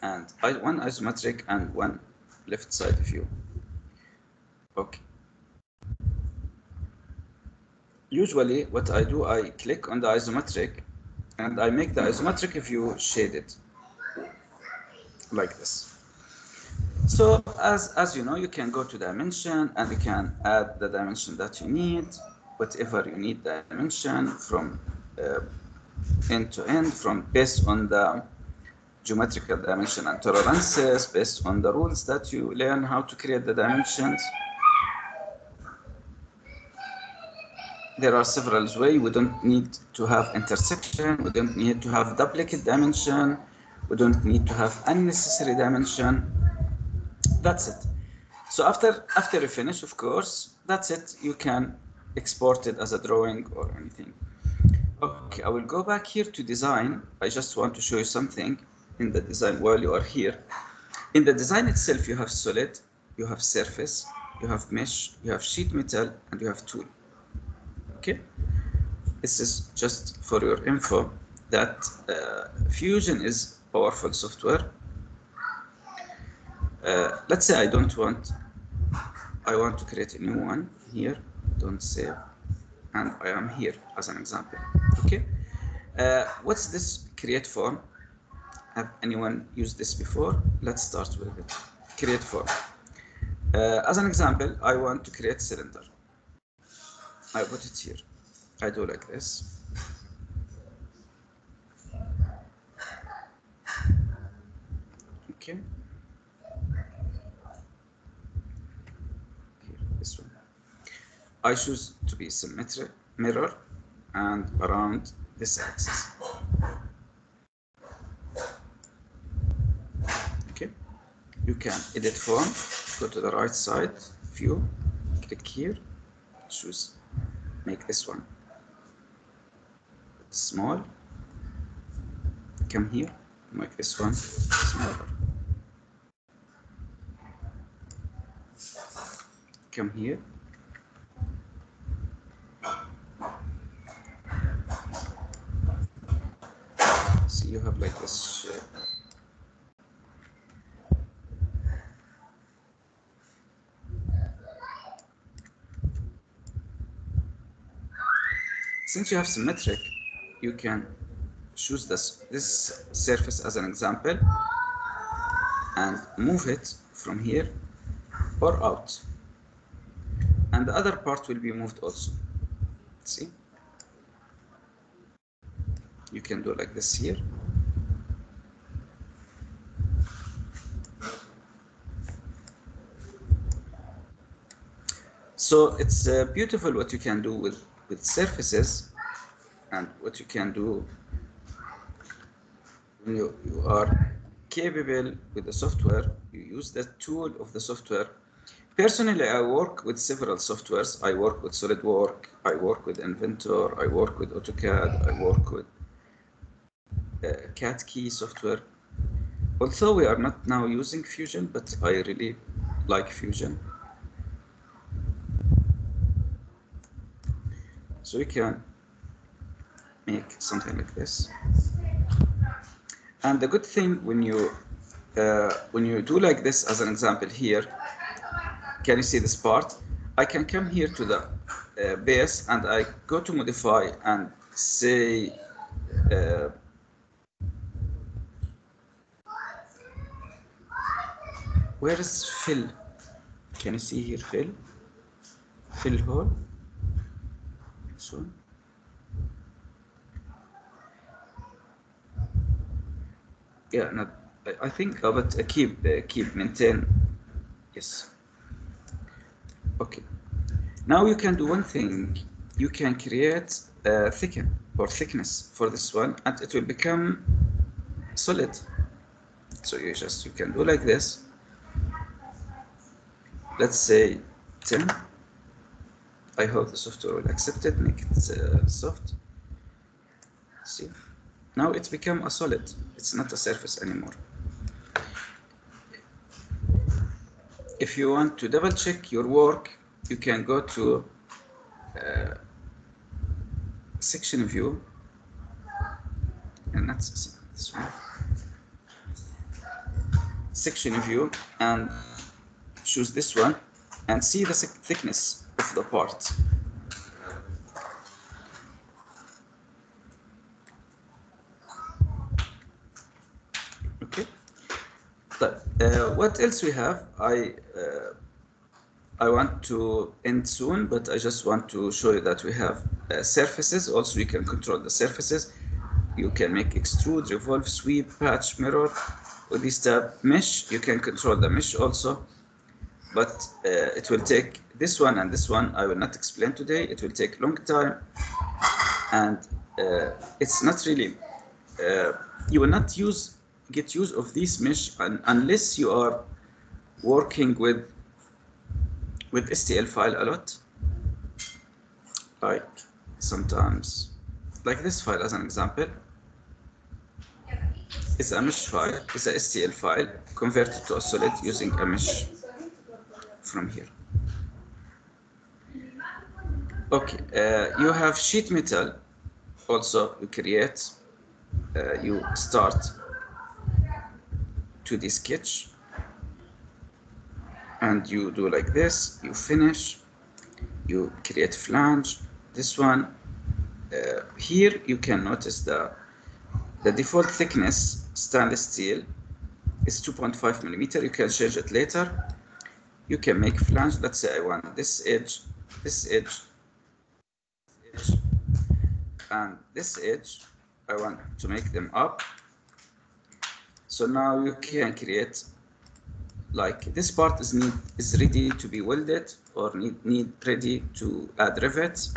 and one isometric and one left side view. Okay. Usually what I do, I click on the isometric and I make the isometric view shaded like this. So as you know, you can go to dimension and you can add the dimension that you need, whatever you need dimension from end to end, from based on the geometrical dimension and tolerances, based on the rules that you learn how to create the dimensions. There are several ways. We don't need to have intersection. We don't need to have duplicate dimension. We don't need to have unnecessary dimension. That's it. So after you finish, of course, that's it. You can export it as a drawing or anything. Okay, I will go back here to design. I just want to show you something in the design while you are here. In the design itself, you have solid, you have surface, you have mesh, you have sheet metal, and you have tool. Okay, this is just for your info that Fusion is powerful software. Let's say I want to create a new one here, don't save, and I am here as an example. Okay, what's this create form? Have anyone used this before? Let's start with it. Create form. As an example, I want to create cylinder. I put it here. I do like this. Okay. Here, this one. I choose to be symmetric mirror and around this axis. Okay. You can edit form. Go to the right side view. Click here. Choose. Make this one small. Come here. Make this one smaller. Come here. So you have like this shape. Since you have symmetric, you can choose this surface as an example and move it from here or out. And the other part will be moved also. See? You can do like this here. So it's beautiful what you can do with surfaces, and what you can do when you are capable with the software. You use the tool of the software. Personally, I work with several softwares. I work with SolidWorks, I work with Inventor, I work with AutoCAD, I work with CAD key software. Although we are not now using Fusion, but I really like Fusion. So we can make something like this. And the good thing when you do like this, as an example here, can you see this part? I can come here to the base and I go to modify and say where is fill? Can you see here fill? Fill hole. So yeah, not. I think, but keep maintain. Yes. Okay. Now you can do one thing. You can create a thicken or thickness for this one, and it will become solid. So you can do like this. Let's say 10. I hope the software will accept it. Make it soft. See. Now it's become a solid. It's not a surface anymore. If you want to double check your work, you can go to section view, and that's this one. Section view, and choose this one and see the thickness of the part. Okay. But what else we have? I want to end soon, but I just want to show you that we have surfaces. Also, you can control the surfaces. You can make extrude, revolve, sweep, patch, mirror. With this tab, mesh, you can control the mesh also. But it will take this one and this one. I will not explain today. It will take long time, and it's not really. You will not get use of this mesh unless you are working with STL file a lot, like sometimes, like this file as an example. It's a mesh file, it's a STL file converted to a solid using a mesh from here. Okay, you have sheet metal. Also, you create, you start 2D sketch, and you do like this. You finish. You create flange. This one. Here you can notice the default thickness stainless steel is 2.5 millimeter. You can change it later. You can make flange. Let's say I want this edge, and this edge. I want to make them up. So now you can create, like this part is ready to be welded or need ready to add rivets.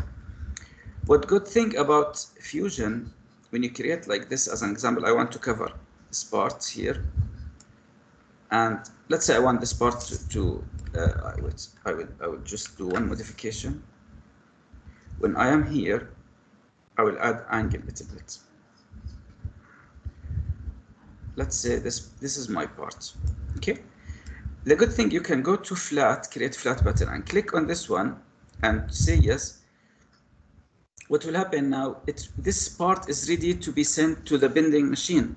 What good thing about Fusion, when you create like this, as an example, I want to cover this part here, and let's say I want this part to I will just do one modification. When I am here, I will add angle a little bit. Let's say this is my part. Okay. The good thing, you can go to flat, create flat button, and click on this one and say yes. What will happen now? This part is ready to be sent to the bending machine.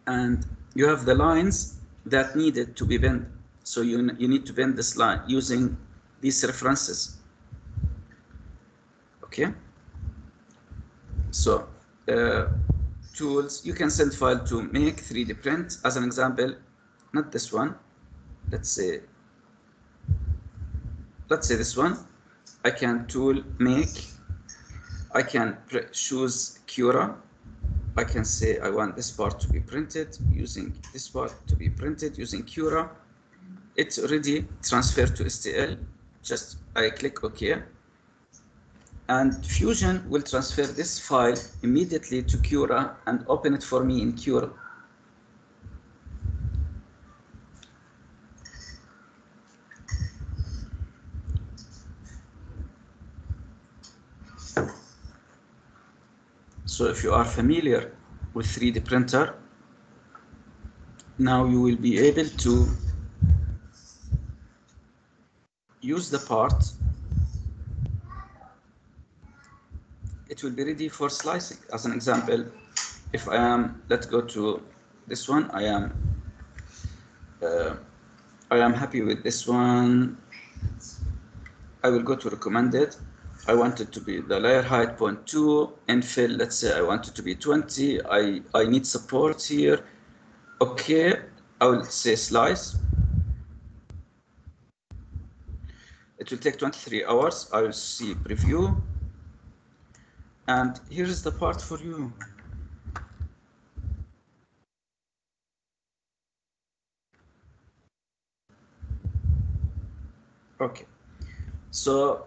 And you have the lines that needed to be bent. So you need to bend this line using these references. Okay. So tools, you can send file to make 3D print. As an example, not this one. Let's say this one. I can tool make. I can choose Cura. I can say I want this part to be printed using this part to be printed using Cura. It's already transferred to STL. Just I click OK. And Fusion will transfer this file immediately to Cura and open it for me in Cura. So if you are familiar with 3D printer, now you will be able to use the part it will be ready for slicing. As an example, if I am, let's go to this one. I am happy with this one. I will go to recommended. I want it to be the layer height 0.2, infill, let's say I want it to be 20. I need support here. Okay, I will say slice. It will take 23 hours. I will see preview. And here is the part for you. Okay, so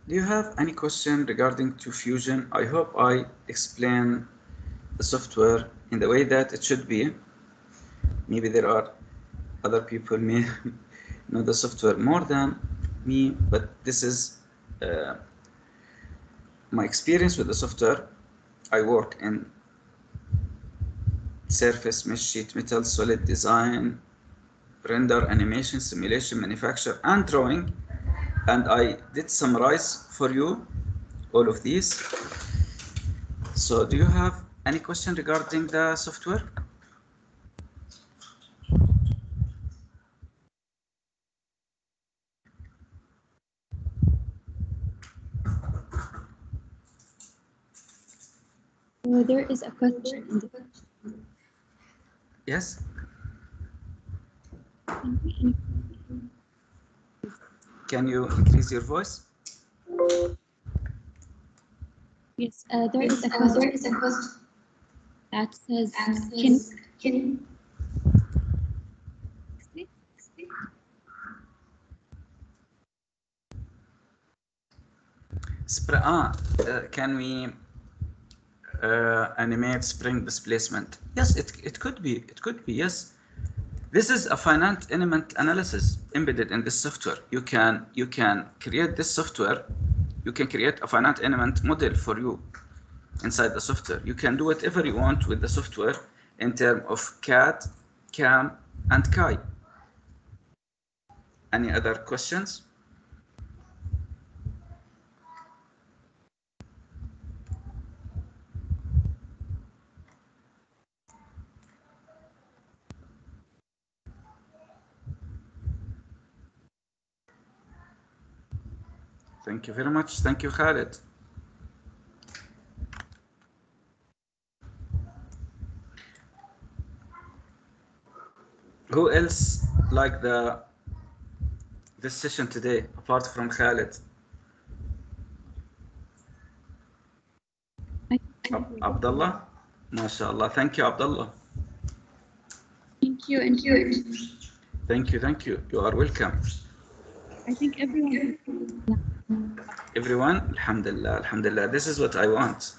do you have any question regarding to Fusion? I hope I explain the software in the way that it should be. Maybe there are other people may know the software more than me, but this is my experience with the software. I work in surface, mesh, sheet metal, solid design, render, animation, simulation, manufacture, and drawing. And I did summarize for you all of these. So do you have any question regarding the software? There is a question in the Yes? Can you increase your voice? Yes, there is a question that says, can can we animate spring displacement? Yes, it could be. It could be, yes. This is a finite element analysis embedded in this software. You can create this software. You can create a finite element model for you inside the software. You can do whatever you want with the software in terms of CAD, CAM, and CAI. Any other questions? Thank you very much. Thank you, Khaled. Who else liked this session today, apart from Khaled? Abdullah? MashaAllah. Thank you, Abdullah. Thank you. Thank you, thank you. You are welcome. I think everyone. Everyone, Alhamdulillah, Alhamdulillah. This is what I want.